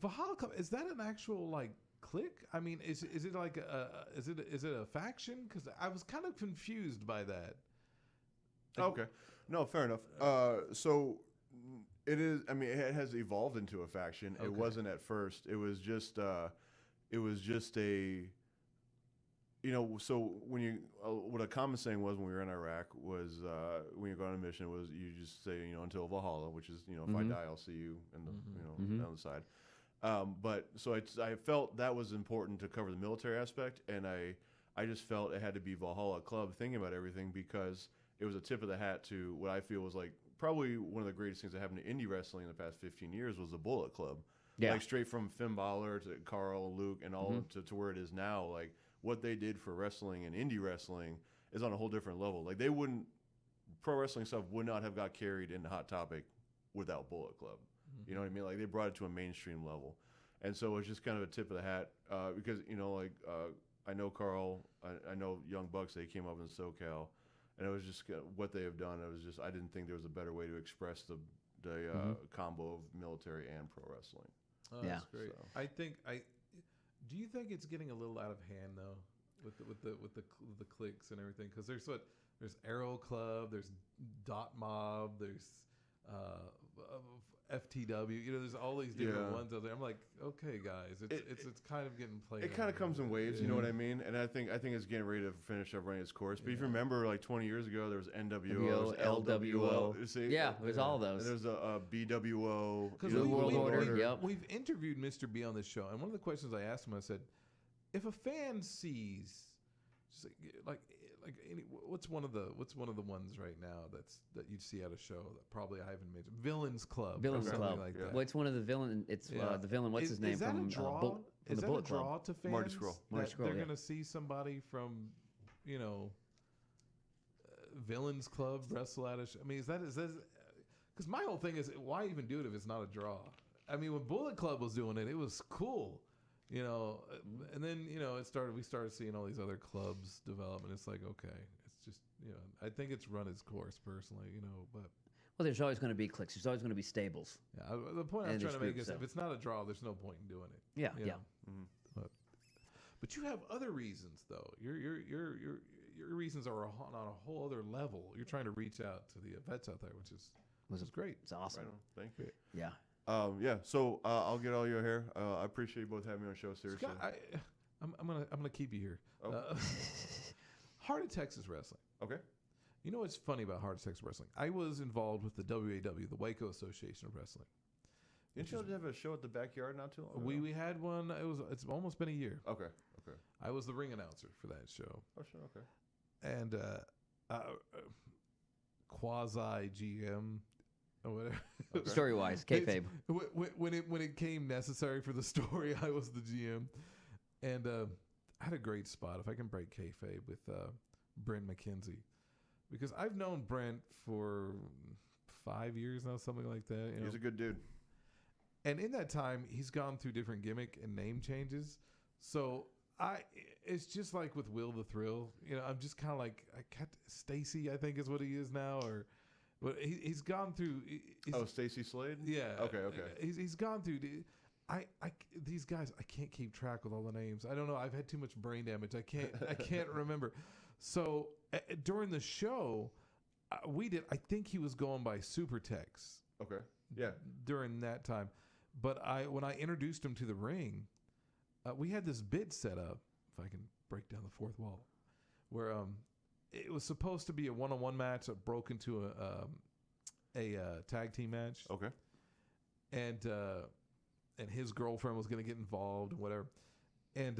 Valhalla Club, is that an actual clique? I mean, is it like is it a faction? Because I was kind of confused by that. Okay, no, fair enough. So it is. I mean, it has evolved into a faction. Okay. It wasn't at first. It was just a. So when you, what a common saying was when we were in Iraq was when you go on a mission was you just say until Valhalla, which is if I die I'll see you in the down the side. But so I felt that was important to cover the military aspect, and I just felt it had to be Valhalla Club thinking about everything because it was a tip of the hat to what I feel was probably one of the greatest things that happened to indie wrestling in the past 15 years was the Bullet Club. Yeah. Straight from Finn Balor to Carl, Luke, and all to where it is now. What they did for wrestling and indie wrestling is on a whole different level. Pro wrestling stuff would not have got carried into Hot Topic without Bullet Club. You know what I mean? Like they brought it to a mainstream level, and so it's just kind of a tip of the hat because I know Carl, I know Young Bucks. They came up in SoCal, and it was just what they have done. It was just I didn't think there was a better way to express the combo of military and pro wrestling. Oh, Yeah. that's great. So. Do you think it's getting a little out of hand though, with the cliques and everything? Because there's Arrow Club, there's Dot Mob, there's FTW. You know, there's all these different ones out there. I'm like, okay, guys, it's kind of getting played. It kind of comes in waves, you know what I mean? And I think it's getting ready to finish up running its course. But if you remember, like 20 years ago, there was NWO, LWO. See? Yeah, there's all those. And there's a BWO. Because we've interviewed Mr. B on this show, and one of the questions I asked him, I said, if a fan sees, just what's one of the ones right now that you'd see at a show that probably I haven't mentioned? Villains Club. Villains or something Club. like that. Well, it's one of the villain. It's the villain. What's his name is that from a draw? from Is the that Bullet a draw Club? to fans? Marty Scurll. Marty Scurll, They're yeah. going to see somebody from, Villains Club wrestle at a show. I mean, is that because my whole thing is why even do it if it's not a draw? I mean, when Bullet Club was doing it, it was cool. And then we started seeing all these other clubs develop, and it's like, okay, it's just I think it's run its course personally, but Well, there's always going to be cliques. There's always going to be stables. yeah, the point I'm And trying to there's make is groups, if it's not a draw, there's no point in doing it. Yeah, you yeah. know? But you have other reasons though. Your reasons are on a whole other level. You're trying to reach out to the vets out there, which is great. It's awesome. Right on. Thank you. Yeah. So I'll get all your hair. I appreciate you both having me on the show. Seriously. Scott, I'm gonna keep you here. Oh. Heart of Texas Wrestling. Okay. You know what's funny about Heart of Texas Wrestling? I was involved with the WAW, the Waco Association of Wrestling. Didn't you have a show at the backyard not too long ago? We had one. It's almost been a year. Okay. I was the ring announcer for that show. Oh, sure. Okay. And quasi GM or whatever. Okay. Story wise, kayfabe. When it came necessary for the story, I was the GM, and I had a great spot. If I can break kayfabe with Brent McKenzie, because I've known Brent for 5 years now, something like that. He's a good dude. And in that time, he's gone through different gimmick and name changes. So it's just like with Will the Thrill. I'm just kind of like Stacy, I think is what he is now, or but he's gone through. Stacy Slade. Yeah. Okay. He's gone through. These guys, I can't keep track with all the names. I don't know. I've had too much brain damage. I can't remember. So during the show, I think he was going by Supertex. Okay. Yeah. During that time, but when I introduced him to the ring, we had this bit set up. If I can break down the fourth wall, where it was supposed to be a one-on-one match that broke into a tag team match. Okay. And his girlfriend was going to get involved and whatever. And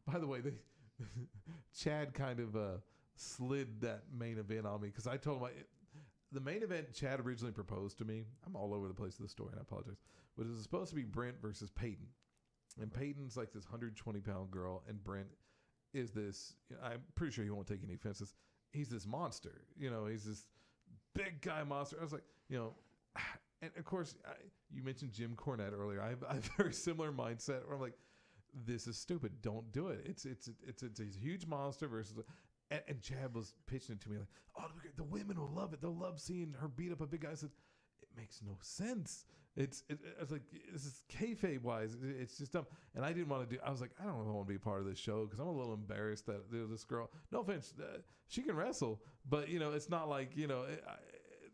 by the way, Chad kind of slid that main event on me because I told him the main event Chad originally proposed to me. I'm all over the place with the story, and I apologize. But it was supposed to be Brent versus Peyton. And Peyton's like this 120-pound girl, and Brent is this, I'm pretty sure he won't take any offenses. He's this monster. He's this big guy monster. I was like, and of course, you mentioned Jim Cornette earlier. I have a very similar mindset where I'm like, this is stupid. Don't do it. It's a huge monster versus. And Chad was pitching it to me like, oh, the women will love it. They'll love seeing her beat up a big guy. I said, it makes no sense. I was like, this is kayfabe wise. It's just dumb. And I didn't want to do. I was like, I don't know if I want to be a part of this show because I'm a little embarrassed that this girl. No offense, she can wrestle, but it's not like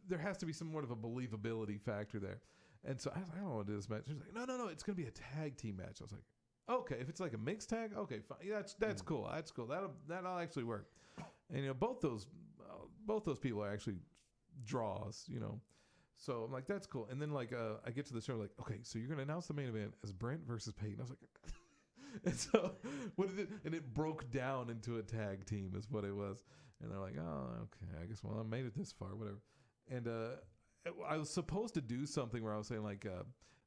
there has to be some sort of a believability factor there. And so I was like, I don't want to do this match. She's like, no, it's going to be a tag team match. I was like, okay, if it's like a mixed tag, okay, fine. Yeah, that's cool. That's cool. That'll actually work. And both those people are actually draws. So I'm like, that's cool. And then I get to the show like, okay, so you're gonna announce the main event as Brent versus Peyton. I was like, and so what is it? And it broke down into a tag team is what it was. And they're like, oh, okay, I guess I made it this far, whatever. And I was supposed to do something where I was saying like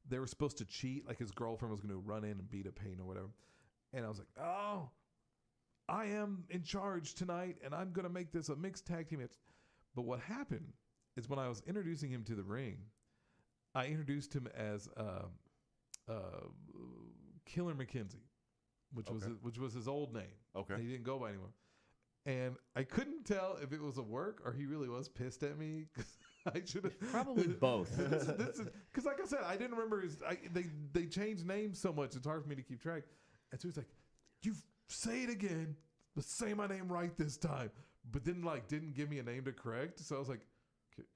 they were supposed to cheat, like his girlfriend was going to run in and beat up Payne or whatever. And I was like, oh, I am in charge tonight, and I'm going to make this a mixed tag team match. But what happened is when I was introducing him to the ring, I introduced him as Killer McKenzie, which was his old name. Okay. He didn't go by anymore. And I couldn't tell if it was a work or he really was pissed at me. I should have Probably both. Because like I said, I didn't remember they changed names so much. It's hard for me to keep track. And so he's like, "You say it again, but say my name right this time." But then didn't give me a name to correct. So I was like,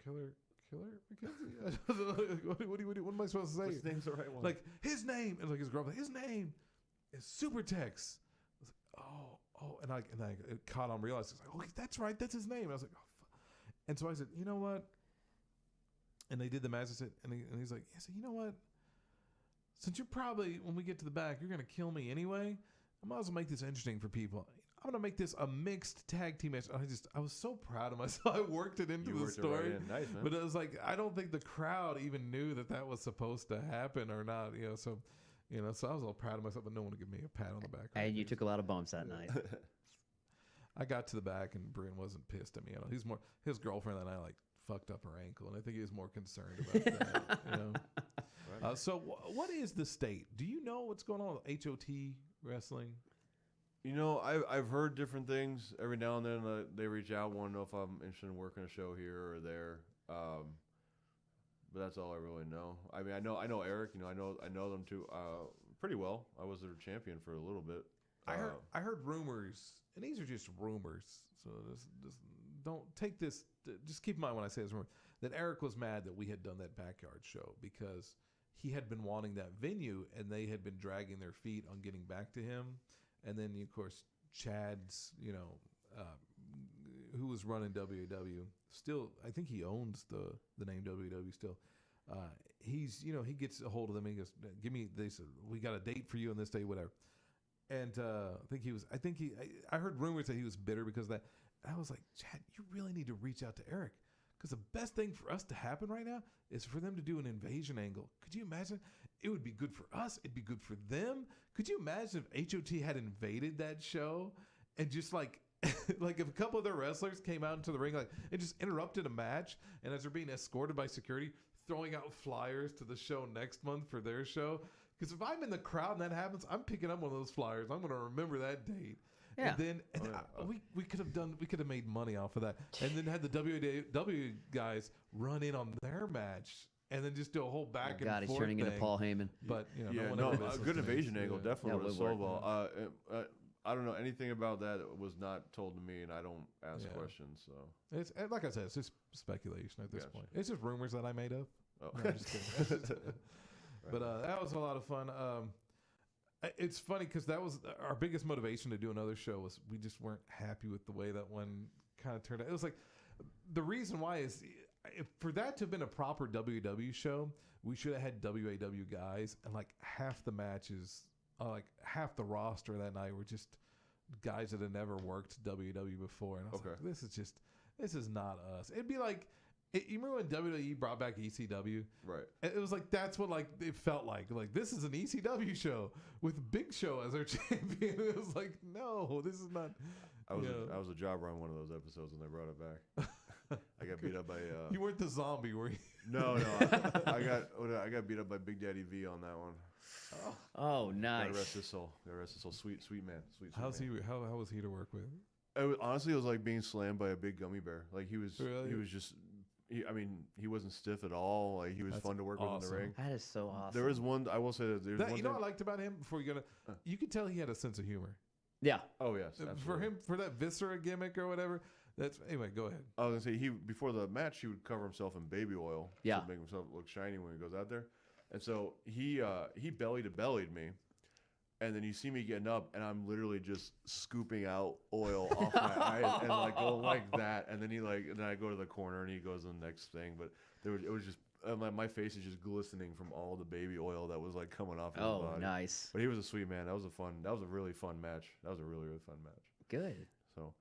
Killer McKenzie. What am I supposed to say? His name's the right one. Like his name, and like his girlfriend, his name is Super Tex. I was like, oh, and I it caught on, realized, I was like, oh, that's right, that's his name. And I was like, oh, fuck. And so I said, you know what? And they did the match. I said, and he's like, I said, you know what? Since you're probably, when we get to the back, you're gonna kill me anyway. I might as well make this interesting for people. I'm gonna make this a mixed tag team match. I was so proud of myself. I worked it into the story, Nice, man. but it was like I don't think the crowd even knew that was supposed to happen or not. So I was all proud of myself, but no one would give me a pat on the back. And you took a lot of bumps that night. I got to the back, and Brian wasn't pissed at me. He's more, his girlfriend and I fucked up her ankle, and I think he was more concerned about that. Right. So what is the state? Do you know what's going on with H.O.T. wrestling? I've heard different things. Every now and then they reach out, want to know if I'm interested in working a show here or there. But that's all I really know. I mean, I know Eric. I know them too pretty well. I was their champion for a little bit. I heard rumors, and these are just rumors. So just don't take this. Just keep in mind when I say this rumor that Eric was mad that we had done that backyard show because he had been wanting that venue, and they had been dragging their feet on getting back to him. And then, of course, Chad's, who was running WAW, still, I think he owns the name WAW still. He gets a hold of them and he goes, they said, we got a date for you on this day, whatever. And I heard rumors that he was bitter because of that. And I was like, Chad, you really need to reach out to Eric. Because the best thing for us to happen right now is for them to do an invasion angle. Could you imagine? It would be good for us. It'd be good for them. Could you imagine if H.O.T. had invaded that show and just if a couple of their wrestlers came out into the ring and just interrupted a match, and as they're being escorted by security, throwing out flyers to the show next month for their show? Because if I'm in the crowd and that happens, I'm picking up one of those flyers. I'm going to remember that date. Yeah. And then we could have made money off of that, and then had the WW guys run in on their match, and then just do a whole back and forth. He's turning into Paul Heyman. But a good invasion angle definitely would have sold well. I don't know anything about that. It was not told to me, and I don't ask questions. So it's like I said, it's just speculation at this point. It's just rumors that I made up. Oh, no, I'm just kidding. But that was a lot of fun. It's funny because that was our biggest motivation to do another show was we just weren't happy with the way that one kind of turned out. It was like the reason why is for that to have been a proper WW show, we should have had WAW guys, and half the matches, half the roster that night were just guys that had never worked WW before. And I was like, this is not us. It'd be like, you remember when WWE brought back ECW? Right. It was that's what it felt like. This is an ECW show with Big Show as our champion. It was no, this is not. I was a jobber on one of those episodes when they brought it back. I got beat up by. You weren't the zombie, were you? No. I got beat up by Big Daddy V on that one. Oh, nice. God rest his soul. Sweet man. Sweet How's man. How was he to work with? Honestly, it was like being slammed by a big gummy bear. He was just. He wasn't stiff at all. He was fun to work with in the ring. That is so awesome. There was one. I will say that there's one. You know what I liked about him? Before you go to, you could tell he had a sense of humor. Yeah. Oh yes. Absolutely. For him, for that viscera gimmick or whatever. Anyway. Go ahead. I was gonna say before the match he would cover himself in baby oil. Yeah. To make himself look shiny when he goes out there, and so he belly to bellied me. And then you see me getting up, and I'm literally just scooping out oil off my eyes and going like that. And then then I go to the corner, and he goes to the next thing. But it was just my face is just glistening from all the baby oil that was coming off his body. Oh, nice. But he was a sweet man. That was a really fun match. That was a really, really fun match. Good. So,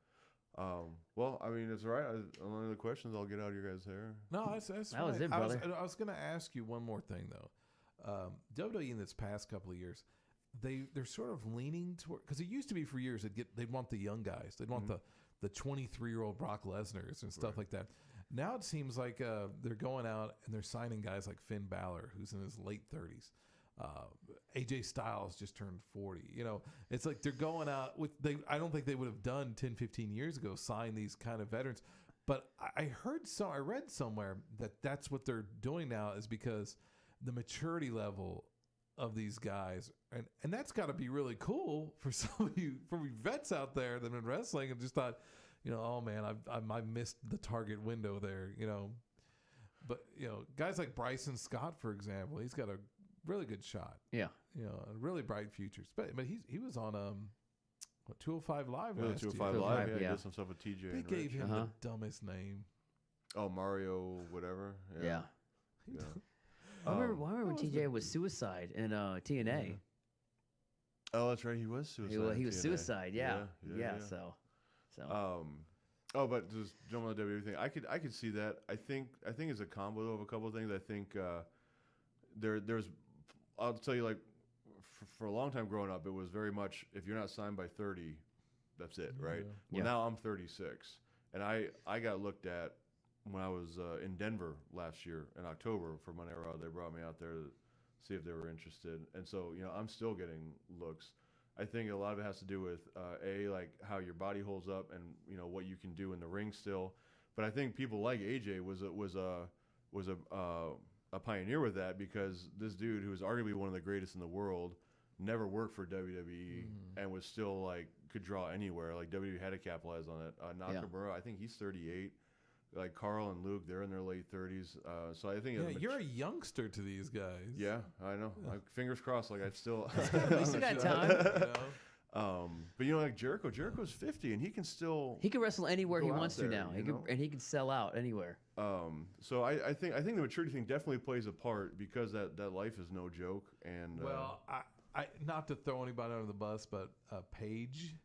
well, it's all right. On any other questions, I'll get out of your guys' hair. No, that's that was it, brother. I was going to ask you one more thing though. WWE in this past couple of years. They're sort of leaning toward, because it used to be for years they'd want the young guys, they'd want the 23-year-old Brock Lesnar's and stuff like that. Now it seems like they're going out and they're signing guys like Finn Balor, who's in his late 30s. AJ Styles just turned 40. You know, it's like they're going out with I don't think they would have done 10, 15 years ago, sign these kind of veterans. But I read somewhere that that's what they're doing now is because the maturity level of these guys, and that's got to be really cool for some of you vets out there that have been wrestling and just thought, you know, oh man, I missed the target window there, you know. But you know, guys like Bryson Scott, for example, he's got a really good shot. Yeah, you know, a really bright futures. But he was on 205 Live last year. 205 Live, yeah. He did some stuff with TJ. They and gave Rich. him the dumbest name. Oh, Mario, whatever. Yeah. I remember when TJ was Suicide in TNA. Oh, that's right. He was Suicide. He was TNA. Suicide. Yeah. So. But just jumping on the WWE thing, I could see that. I think it's a combo of a couple of things. I think there's I'll tell you, like for a long time growing up, it was very much if you're not signed by 30, that's it, right? Well, now I'm 36, and I got looked at when I was in Denver last year in October for Monday Raw. They brought me out there to see if they were interested, and so I'm still getting looks. I think a lot of it has to do with like how your body holds up and what you can do in the ring still. But I think people like AJ was a pioneer with that, because this dude who was arguably one of the greatest in the world never worked for WWE and was still like could draw anywhere. Like WWE had to capitalize on it. Nakamura, I think he's 38. Like Carl and Luke, they're in their late 30s. So I think you're a youngster to these guys. Yeah, I know. Like, fingers crossed. Like I still. We still got time. But like Jericho's 50 and he can still. He can wrestle anywhere he wants to now. He can sell out anywhere. So I think the maturity thing definitely plays a part, because that life is no joke. And I not to throw anybody under the bus, but Paige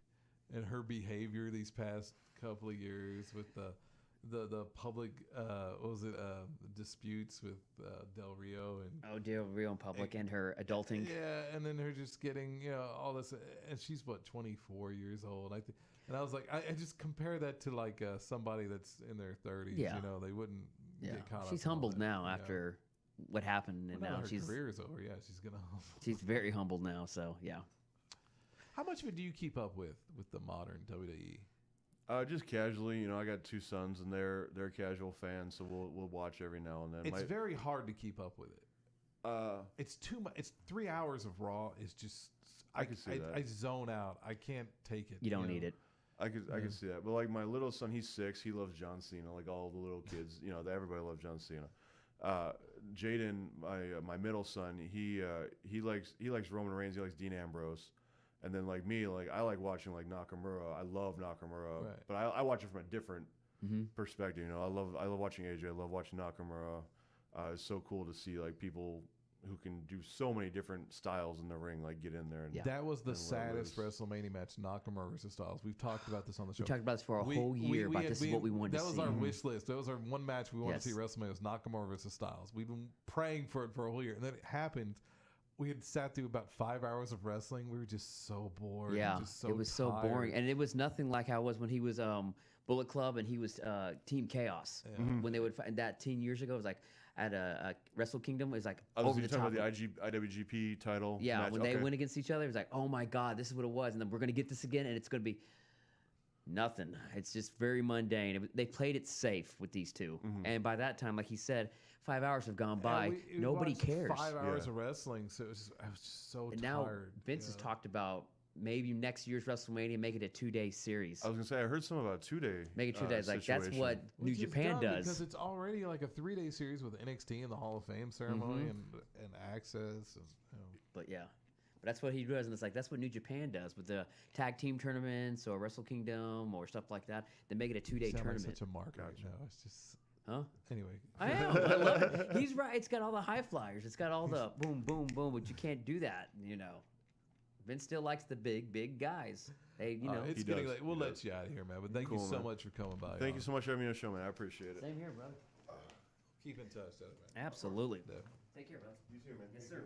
and her behavior these past couple of years with the public disputes with Del Rio and Del Rio in public and her adulting. Yeah, and then her just getting all this, and she's 24 years old. And I was like, I just compare that to like somebody that's in their 30s. Yeah. They wouldn't get caught up. She's in all humbled that, now after what happened, and now her she's career's over. Yeah, she's gonna. She's very humbled now. So yeah. How much of it do you keep up with the modern WWE? Just casually, I got two sons and they're casual fans, so we'll watch every now and then. It's very hard to keep up with it. It's too much. It's 3 hours of Raw. Is just I can see that. I zone out. I can't take it. You don't need it. I could see that. But like my little son, he's 6. He loves John Cena. Like all the little kids, everybody loves John Cena. Jaden, my middle son, he likes Roman Reigns. He likes Dean Ambrose. And then like me, like I like watching like Nakamura. I love Nakamura, but I watch it from a different perspective. I love watching AJ. I love watching Nakamura. It's so cool to see like people who can do so many different styles in the ring, like get in there. And that was the saddest WrestleMania match, Nakamura versus Styles. We've talked about this on the show. We talked about this for a whole year. This is what we wanted to see. That was our wish list. That was our one match we wanted to see WrestleMania was Nakamura versus Styles. We've been praying for it for a whole year, and then it happened. We had sat through about 5 hours of wrestling. We were just so bored. Yeah, it was so boring, and it was nothing like how it was when he was Bullet Club and he was Team Chaos. When they would fight that 10 years ago, it was like at a Wrestle Kingdom. It was like over the top. Talking about the IWGP title. Yeah, match. when they went against each other, it was like, oh my God, this is what it was, and then we're gonna get this again, and it's gonna be nothing. It's just very mundane. They played it safe with these two, and by that time, like he said, 5 hours have gone by. Nobody cares. 5 hours of wrestling, so I was just so tired. Now Vince has talked about maybe next year's WrestleMania make it a 2-day series. I was gonna say I heard some about 2 day. Make it 2 days. Like that's what New Japan does. Because it's already like a 3-day series with NXT and the Hall of Fame ceremony and access. But yeah. But that's what he does, and it's like that's what New Japan does with the tag team tournaments or Wrestle Kingdom or stuff like that. They make it a 2-day tournament. Like such a mark right now. It's just. Huh? Anyway. I am. I love it. He's right. It's got all the high flyers. It's got all the boom, boom, boom, but you can't do that, Vince still likes the big guys. Hey, It's getting late. We'll let you out of here, man. But thank you so much for coming by. Thank you so much for having me on the show, man. I appreciate it. Same here, brother. Keep in touch, man. Absolutely. Yeah. Take care, brother. You too, man. Yes, sir.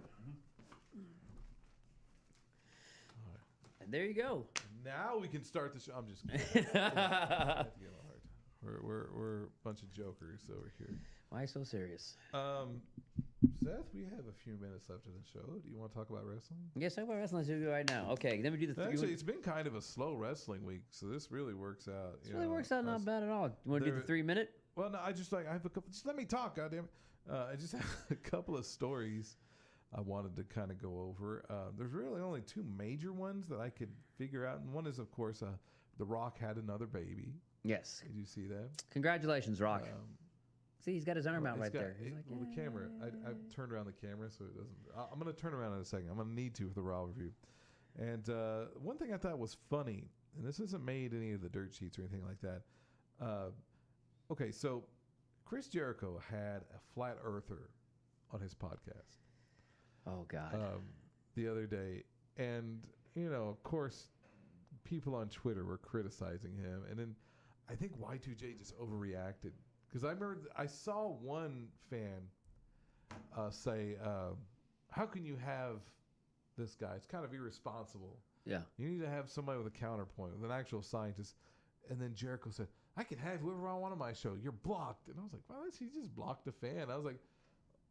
There you go. Now we can start the show. I'm just kidding. We're a bunch of jokers over here. Why so serious? Seth, we have a few minutes left in the show. Do you want to talk about wrestling? Yes, talk about wrestling. Let's do it right now. Okay, then we do the. Actually, it's been kind of a slow wrestling week, so this really works out. This really works out not bad at all. You want to do the 3 minute? Well, no, I have a couple. Just let me talk, goddamn it. I just have a couple of stories I wanted to kind of go over. There's really only 2 major ones that I could figure out, and one is, of course, The Rock had another baby. Yes. Did you see that? Congratulations, Rock. See, he's got his arm out right there. The camera. I turned around the camera so it doesn't. I'm going to turn around in a second. I'm going to need to for the Raw review. And one thing I thought was funny, and this isn't made any of the dirt sheets or anything like that. Okay, so Chris Jericho had a flat earther on his podcast. Oh God. The other day, and of course, people on Twitter were criticizing him, and then I think Y2J just overreacted. Because I remember I saw one fan say, how can you have this guy? It's kind of irresponsible. Yeah. You need to have somebody with a counterpoint, with an actual scientist. And then Jericho said, I can have whoever I want on my show. You're blocked. And I was like, well, he just blocked a fan. I was like,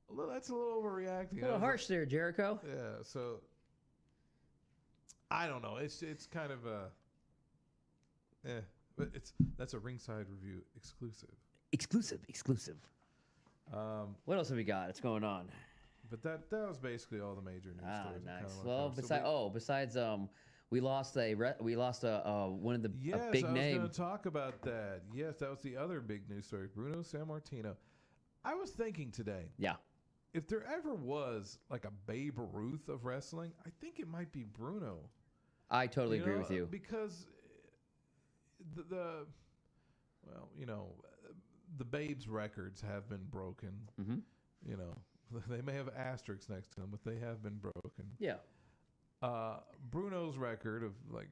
well, that's a little overreacting. A little harsh there, Jericho. Yeah, so I don't know. It's kind of but that's a Ringside Review exclusive. Exclusive. What else have we got? What's going on? But that was basically all the major news stories. Nice. Well, besides we lost one of the yes, big I name. was going to talk about that. Yes, that was the other big news story. Bruno Sammartino. I was thinking today. Yeah. If there ever was like a Babe Ruth of wrestling, I think it might be Bruno. I totally agree with you. Because the Babe's records have been broken. Mm-hmm. They may have asterisks next to them, but they have been broken. Yeah. Bruno's record of like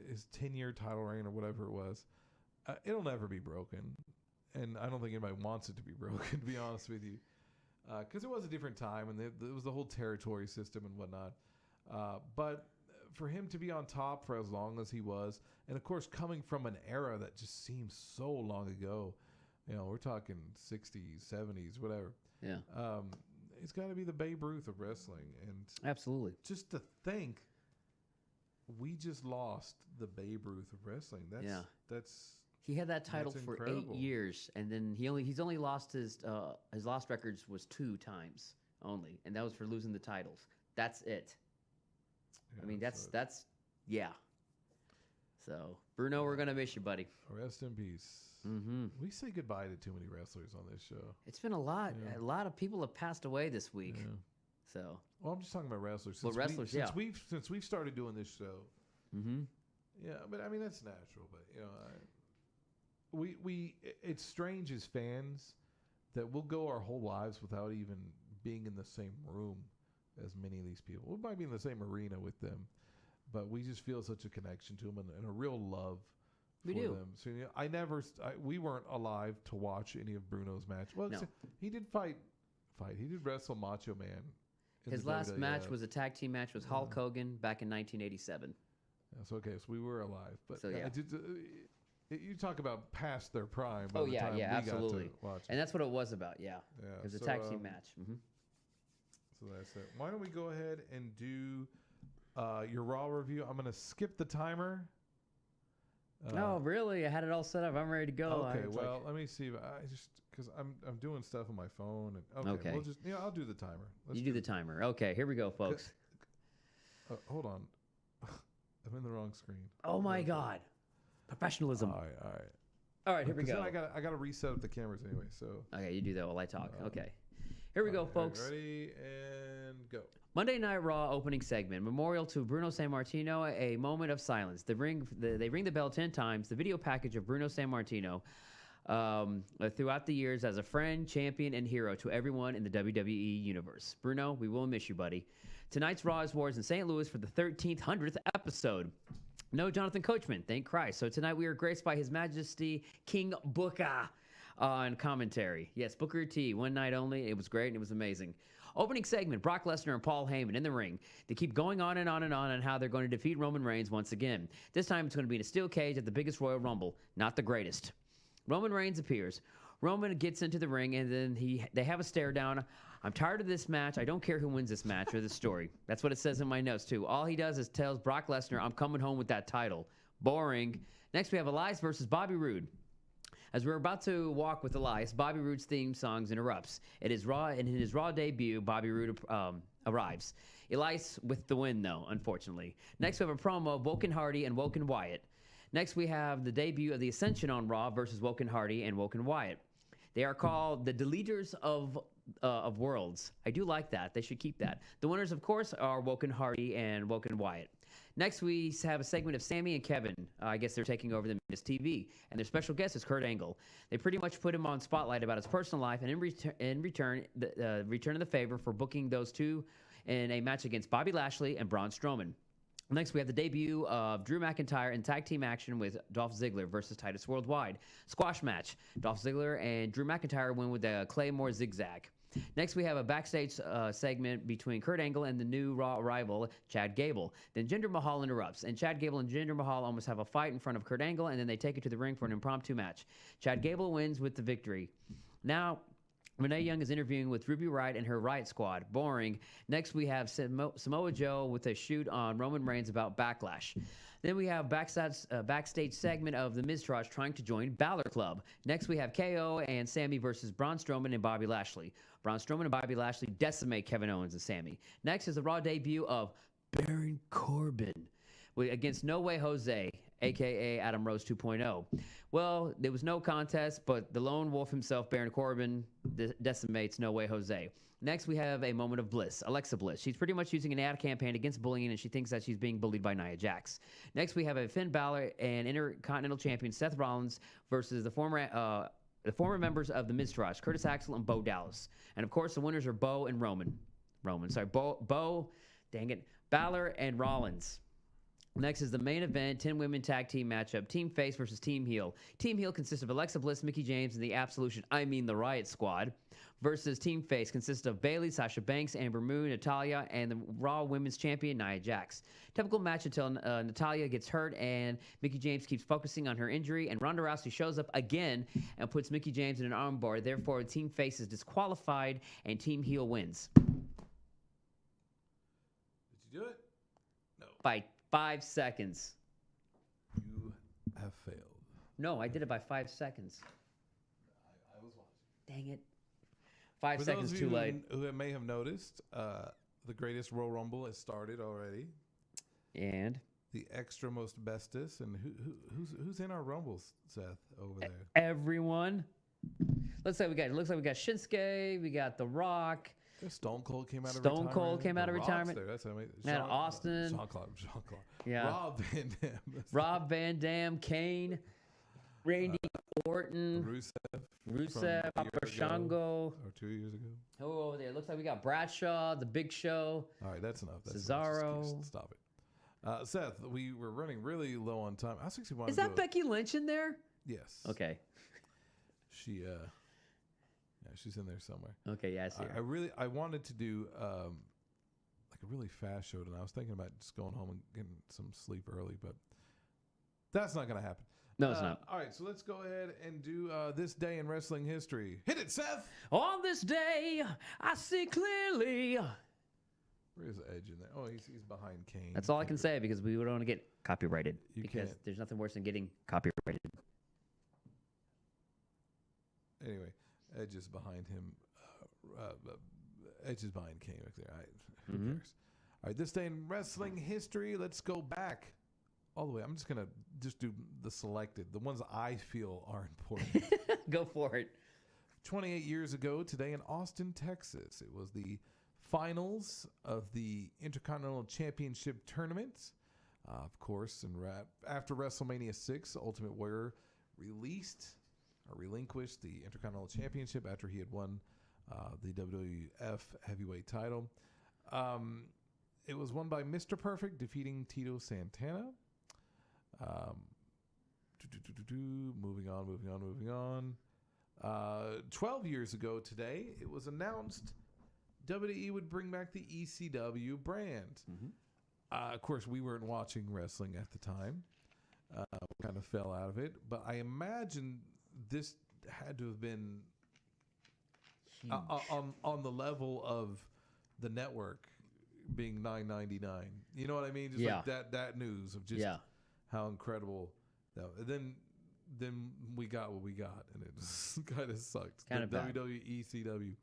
his 10-year title reign or whatever it was, it'll never be broken. And I don't think anybody wants it to be broken, to be honest with you. Because it was a different time, and it was the whole territory system and whatnot. But for him to be on top for as long as he was, and of course coming from an era that just seems so long ago, we're talking 60s, 70s, whatever. Yeah. It's got to be the Babe Ruth of wrestling. And absolutely. Just to think, we just lost the Babe Ruth of wrestling. That's he had that title for incredible. 8 years, and then he's only lost his lost records was 2 times only, and that was for losing the titles. That's it. Yeah, I mean, that's yeah. So Bruno, we're gonna miss you, buddy. Rest in peace. Mm-hmm. We say goodbye to too many wrestlers on this show. It's been a lot. Yeah. A lot of people have passed away this week. Yeah. So. Well, I'm just talking about wrestlers. Since we've started doing this show. Mm-hmm. Yeah, but I mean that's natural. But it's strange as fans that we'll go our whole lives without even being in the same room as many of these people. We might be in the same arena with them, but we just feel such a connection to them and a real love for them. So we weren't alive to watch any of Bruno's match. Well, no. He did fight. He did wrestle Macho Man. His last match was a tag team match with Hulk Hogan back in 1987. That's okay. So we were alive, but so, yeah. You talk about past their prime. Oh yeah, absolutely. Got to watch and that's what it was about. Yeah, it was a tag team match. Mm-hmm. So that's it. Why don't we go ahead and do your Raw review? I'm going to skip the timer. No, really? I had it all set up. I'm ready to go. Okay, let me see. Because I'm doing stuff on my phone. Okay. We'll just I'll do the timer. You do the timer. Okay, here we go, folks. Hold on. I'm in the wrong screen. Oh my God. Professionalism. All right, here we go. I got to reset up the cameras anyway. So. Okay, you do that while I talk. Okay. Here we go, folks. Ready and go. Monday Night Raw opening segment. Memorial to Bruno Sammartino, a moment of silence. They ring the bell 10 times. The video package of Bruno Sammartino throughout the years as a friend, champion, and hero to everyone in the WWE universe. Bruno, we will miss you, buddy. Tonight's Raw is Wars in St. Louis for the 100th episode. No Jonathan Coachman, thank Christ. So tonight we are graced by His Majesty King Booker. on commentary. Yes, Booker T, one night only. It was great and it was amazing. Opening segment, Brock Lesnar and Paul Heyman in the ring. They keep going on and on and on how they're going to defeat Roman Reigns once again. This time it's going to be in a steel cage at the biggest Royal Rumble. Not the greatest. Roman Reigns appears. Roman gets into the ring and then they have a stare down. I'm tired of this match. I don't care who wins this match or this story. That's what it says in my notes too. All he does is tells Brock Lesnar, I'm coming home with that title. Boring. Next we have Elias versus Bobby Roode. As we're about to walk with Elias, Bobby Roode's theme songs interrupts. It is Raw, and in his Raw debut, Bobby Roode arrives. Elias with the win, though, unfortunately. Next, we have a promo of Woken Hardy and Woken Wyatt. Next, we have the debut of the Ascension on Raw versus Woken Hardy and Woken Wyatt. They are called the Deleters of Worlds. I do like that. They should keep that. The winners, of course, are Woken Hardy and Woken Wyatt. Next, we have a segment of Sammy and Kevin. I guess they're taking over the Miss TV, and their special guest is Kurt Angle. They pretty much put him on spotlight about his personal life, and in return of the favor for booking those two in a match against Bobby Lashley and Braun Strowman. Next, we have the debut of Drew McIntyre in tag team action with Dolph Ziggler versus Titus Worldwide. Squash match. Dolph Ziggler and Drew McIntyre win with the Claymore Zigzag. Next, we have a backstage segment between Kurt Angle and the new Raw rival, Chad Gable. Then Jinder Mahal interrupts, and Chad Gable and Jinder Mahal almost have a fight in front of Kurt Angle, and then they take it to the ring for an impromptu match. Chad Gable wins with the victory. Now, Renee Young is interviewing with Ruby Riott and her Riot Squad. Boring. Next, we have Samoa Joe with a shoot on Roman Reigns about Backlash. Then we have backstage segment of the Miztourage trying to join Balor Club. Next, we have KO and Sammy versus Braun Strowman and Bobby Lashley. Braun Strowman and Bobby Lashley decimate Kevin Owens and Sammy. Next is the Raw debut of Baron Corbin against No Way Jose, a.k.a. Adam Rose 2.0. Well, there was no contest, but the lone wolf himself, Baron Corbin, decimates No Way Jose. Next, we have a moment of bliss. Alexa Bliss. She's pretty much using an ad campaign against bullying, and she thinks that she's being bullied by Nia Jax. Next, we have a Finn Balor and Intercontinental Champion Seth Rollins versus the former members of the Miztourage, Curtis Axel and Bo Dallas. And, of course, the winners are Bo and Roman. Balor and Rollins. Next is the main event, 10-women tag team matchup, Team Face versus Team Heel. Team Heel consists of Alexa Bliss, Mickie James, and the Absolution, the Riot Squad, versus Team Face consists of Bayley, Sasha Banks, Amber Moon, Natalya, and the Raw Women's Champion, Nia Jax. Typical match until Natalya gets hurt and Mickie James keeps focusing on her injury, and Ronda Rousey shows up again and puts Mickie James in an armbar. Therefore, Team Face is disqualified, and Team Heel wins. Did you do it? No. By 5 seconds. You have failed. No, I did it by 5 seconds. I was watching. Dang it. 5 seconds too late. Who may have noticed, the greatest Royal Rumble has started already. And the extra most bestest, and who's in our Rumbles, Seth, over there? Everyone. Looks like we got Shinsuke, we got The Rock. Stone Cold came out of retirement. Stone Cold came out of retirement. There. That's amazing. Austin. Jean-Claude. Yeah. Rob Van Dam. Rob Van Dam, Kane, Randy Orton, Rusev, Papa Shango. Or 2 years ago. Oh, over there. Looks like we got Bradshaw, The Big Show. All right, that's enough. Cesaro. Stop it. Seth, we were running really low on time. I was actually wanted Is that Becky Lynch in there? Yes. Okay. She's in there somewhere. Okay, yeah, I see her. I wanted to do like a really fast show, and I was thinking about just going home and getting some sleep early, but that's not going to happen. No, it's not. All right, so let's go ahead and do this day in wrestling history. Hit it, Seth! On this day, I see clearly. Where is Edge in there? Oh, he's behind Kane. That's all I can say because we don't want to get copyrighted. Because there's nothing worse than getting copyrighted. Anyway, Edge is behind him. Edge is behind Kane right there. Who cares? All right, this day in wrestling history, let's go back all the way. I'm just going to do the selected, the ones I feel are important. Go for it. 28 years ago today in Austin, Texas, it was the finals of the Intercontinental Championship Tournament. Of course, and after WrestleMania 6, Ultimate Warrior relinquished the Intercontinental Championship after he had won the WWF Heavyweight title. It was won by Mr. Perfect, defeating Tito Santana. Moving on. 12 years ago today, it was announced WWE would bring back the ECW brand. Of course, we weren't watching wrestling at the time. We kind of fell out of it. But I imagine this had to have been on the level of the network being $9.99. You know what I mean? Just like that news of just how incredible that. Then we got what we got, and it kind of sucked. Kind of bad. WWE ECW.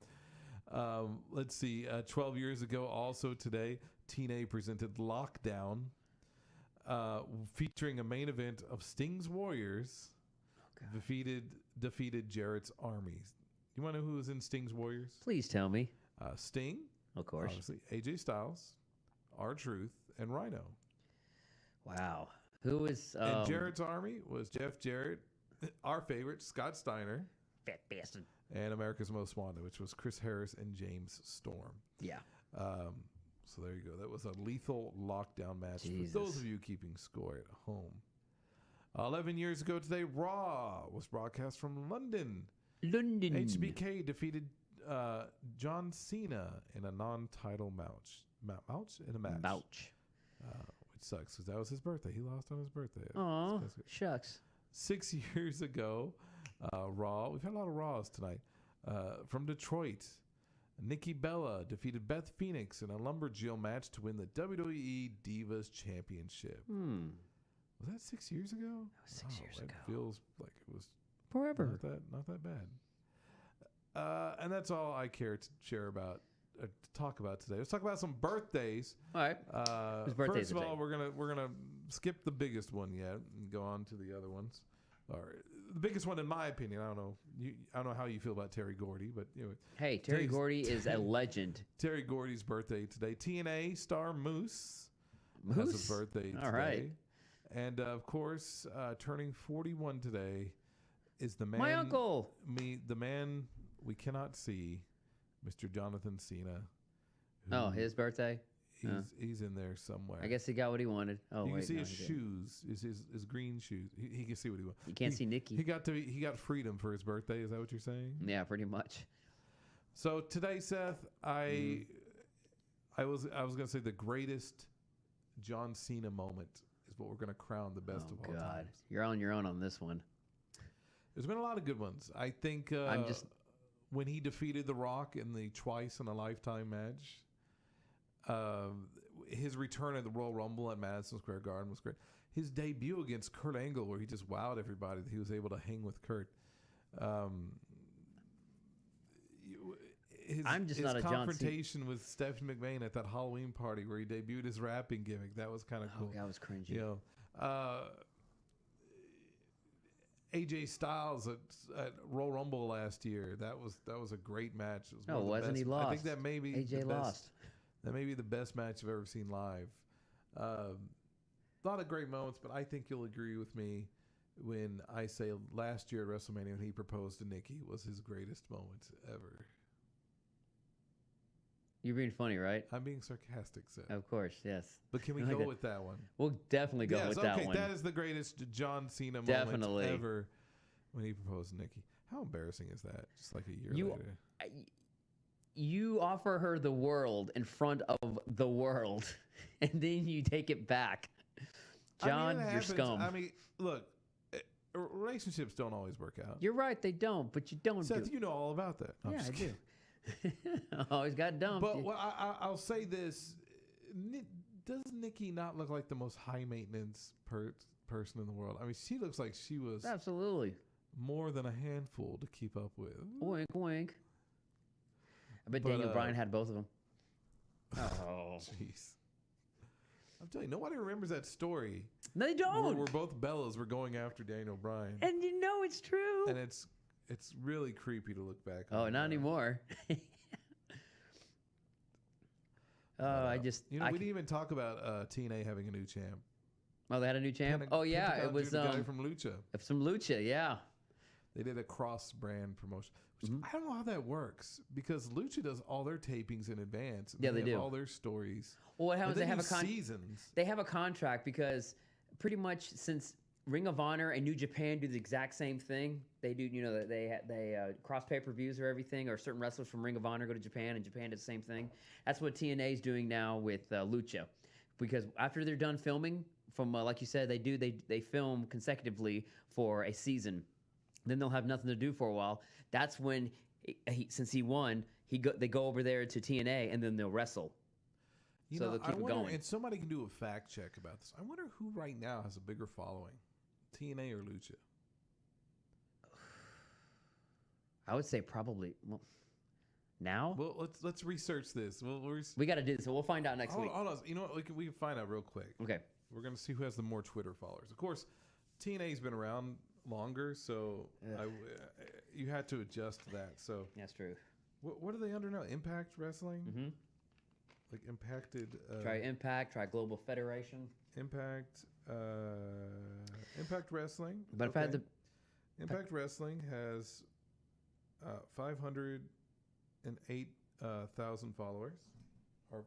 Let's see. 12 years ago, also today, TNA presented Lockdown, featuring a main event of Sting's Warriors defeated Jarrett's Armies. You want to know who was in Sting's Warriors? Please tell me. Sting, of course. Obviously, AJ Styles, R-Truth, and Rhino. Wow. Who was... and Jarrett's Army was Jeff Jarrett, our favorite, Scott Steiner. Fat bastard. And America's Most Wanted, which was Chris Harris and James Storm. Yeah. So there you go. That was a lethal lockdown match. Jesus. For those of you keeping score at home. 11 years ago today, Raw was broadcast from London. HBK defeated John Cena in a non-title match. In a match. Which sucks because that was his birthday. He lost on his birthday. Oh, shucks. 6 years ago, Raw. We've had a lot of Raws tonight. From Detroit, Nikki Bella defeated Beth Phoenix in a lumberjill match to win the WWE Divas Championship. Was that 6 years ago? That was 6 years ago. It feels like it was forever. Not that bad. And that's all I care to share about. To talk about today. Let's talk about some birthdays. All right. Whose birthdays first of all, we're gonna skip the biggest one yet and go on to the other ones. Or the biggest one, in my opinion. I don't know how you feel about Terry Gordy, but you know. Hey, Terry Gordy is a legend. Terry Gordy's birthday today. TNA star Moose has a birthday today. All right. And of course, turning 41 today is the man. My uncle. The man we cannot see. Mr. Jonathan Cena. Oh, his birthday? He's in there somewhere. I guess he got what he wanted. Oh, you can see his shoes, his green shoes. He can see what he wants. You can't see Nikki. He got freedom for his birthday. Is that what you're saying? Yeah, pretty much. So today, Seth, I was gonna say the greatest John Cena moment is what we're gonna crown the best of all time. You're on your own on this one. There's been a lot of good ones. I think. When he defeated The Rock in the Twice in a Lifetime match, his return at the Royal Rumble at Madison Square Garden was great. His debut against Kurt Angle, where he just wowed everybody, that he was able to hang with Kurt. His confrontation with Stephanie McMahon at that Halloween party where he debuted his rapping gimmick, that was kind of cool. Oh, that was cringy. You know, AJ Styles at Royal Rumble last year. That was a great match. It was wasn't he lost? I think that may be AJ lost. That may be the best match I've ever seen live. A lot of great moments, but I think you'll agree with me when I say last year at WrestleMania when he proposed to Nikki was his greatest moment ever. You're being funny, right? I'm being sarcastic, Seth. Of course, yes. But can we go with that one? We'll definitely go with that one. That is the greatest John Cena moment ever when he proposed to Nikki. How embarrassing is that? Just like a year later. You offer her the world in front of the world, and then you take it back. John, you're scum. I mean, look, relationships don't always work out. You're right, they don't, but you don't. Seth, you know all about that. Yeah, I do. Always got dumped. But I'll say this: does Nikki not look like the most high maintenance person in the world? I mean, she looks like she was absolutely more than a handful to keep up with. Wink, wink. I bet Daniel Bryan had both of them. Oh, jeez! I'm telling you, nobody remembers that story. No, they don't. We're both Bellas. We're going after Daniel Bryan, and you know it's true. And it's really creepy to look back on. Oh, not anymore. We didn't even talk about TNA having a new champ. Oh, they had a new champ? It was the guy from Lucha. From Lucha, yeah. They did a cross-brand promotion. Which I don't know how that works because Lucha does all their tapings in advance. Yeah, they do. All their stories. Well, what happens? They have seasons. They have a contract because pretty much since Ring of Honor and New Japan do the exact same thing. They do, you know, they cross pay-per-views or everything, or certain wrestlers from Ring of Honor go to Japan, and Japan does the same thing. That's what TNA is doing now with Lucha, because after they're done filming, from like you said, they film consecutively for a season. Then they'll have nothing to do for a while. That's when, since he won, they go over there to TNA, and then they'll wrestle. You So know, they'll keep I it wonder, going. and somebody can do a fact check about this. I wonder who right now has a bigger following, TNA or Lucha? I would say probably now. Well, let's research this. We got to do this, so we'll find out next week. Hold on. You know what? We can find out real quick. Okay. We're gonna see who has the more Twitter followers. Of course, TNA's been around longer, so you had to adjust to that. So That's true. what are they under now? Impact Wrestling? Mm-hmm. Like Impacted. Try Impact. Try Global Federation. Impact Wrestling. But if I had to, Impact Wrestling has 508,000 followers, or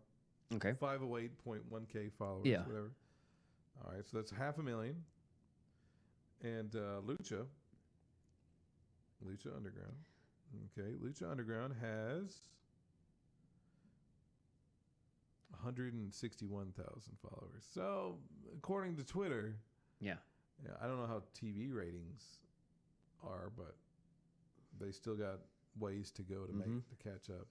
okay. 508.1K followers, Yeah. whatever. All right, so that's 500,000. And Lucha Underground. Okay, Lucha Underground has 161,000 followers. So, according to Twitter, Yeah. I don't know how TV ratings are, but they still got ways to go to catch up.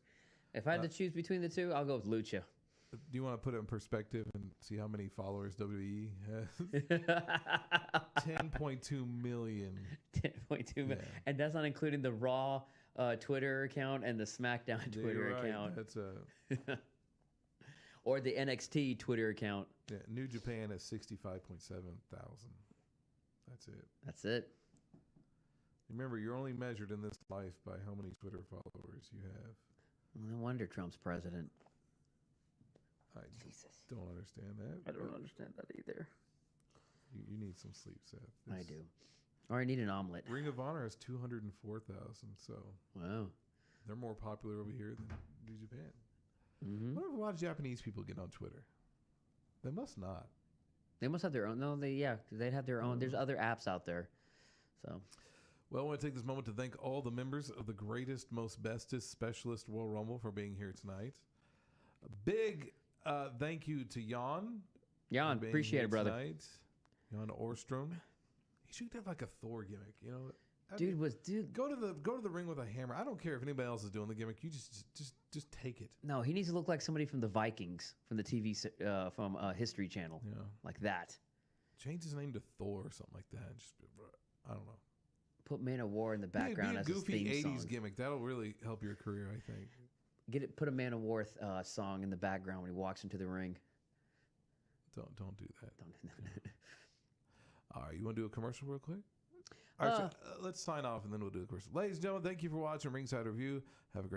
If I had to choose between the two, I'll go with Lucha. Do you want to put it in perspective and see how many followers WWE has? 10.2 million. 10.2 million. Yeah. And that's not including the Raw Twitter account and the SmackDown Twitter You're right. account. That's or the NXT Twitter account. yeah, New Japan has 65.7 thousand. That's it. That's it. Remember, you're only measured in this life by how many Twitter followers you have. No wonder Trump's president. I Jesus. don't understand that. I don't understand that either. You need some sleep, Seth. I do. Or I need an omelet. Ring of Honor has 204,000, so Wow. they're more popular over here than New Japan. Mm-hmm. I wonder if a lot of Japanese people get on Twitter. They must not. They must have their own. No, they'd have their own. There's other apps out there. So. Well, I want to take this moment to thank all the members of the greatest, most bestest specialist Royal Rumble for being here tonight. A big thank you to Jan. Jan, appreciate it, brother. Tonight. Jan Orstrom. He should have like a Thor gimmick, you know. Go to the ring with a hammer. I don't care if anybody else is doing the gimmick. You just take it. No, he needs to look like somebody from the Vikings, from the TV from History Channel, Yeah. like that. Change his name to Thor or something like that. Just I don't know. Put Man of War in the background Be a as goofy his theme 80s song. gimmick. That'll really help your career, I think. Put a Man of War song in the background when he walks into the ring. Don't do that. Don't do that. All right, you want to do a commercial real quick? All right, so, let's sign off and then we'll do a commercial. Ladies and gentlemen, thank you for watching Ringside Review. Have a great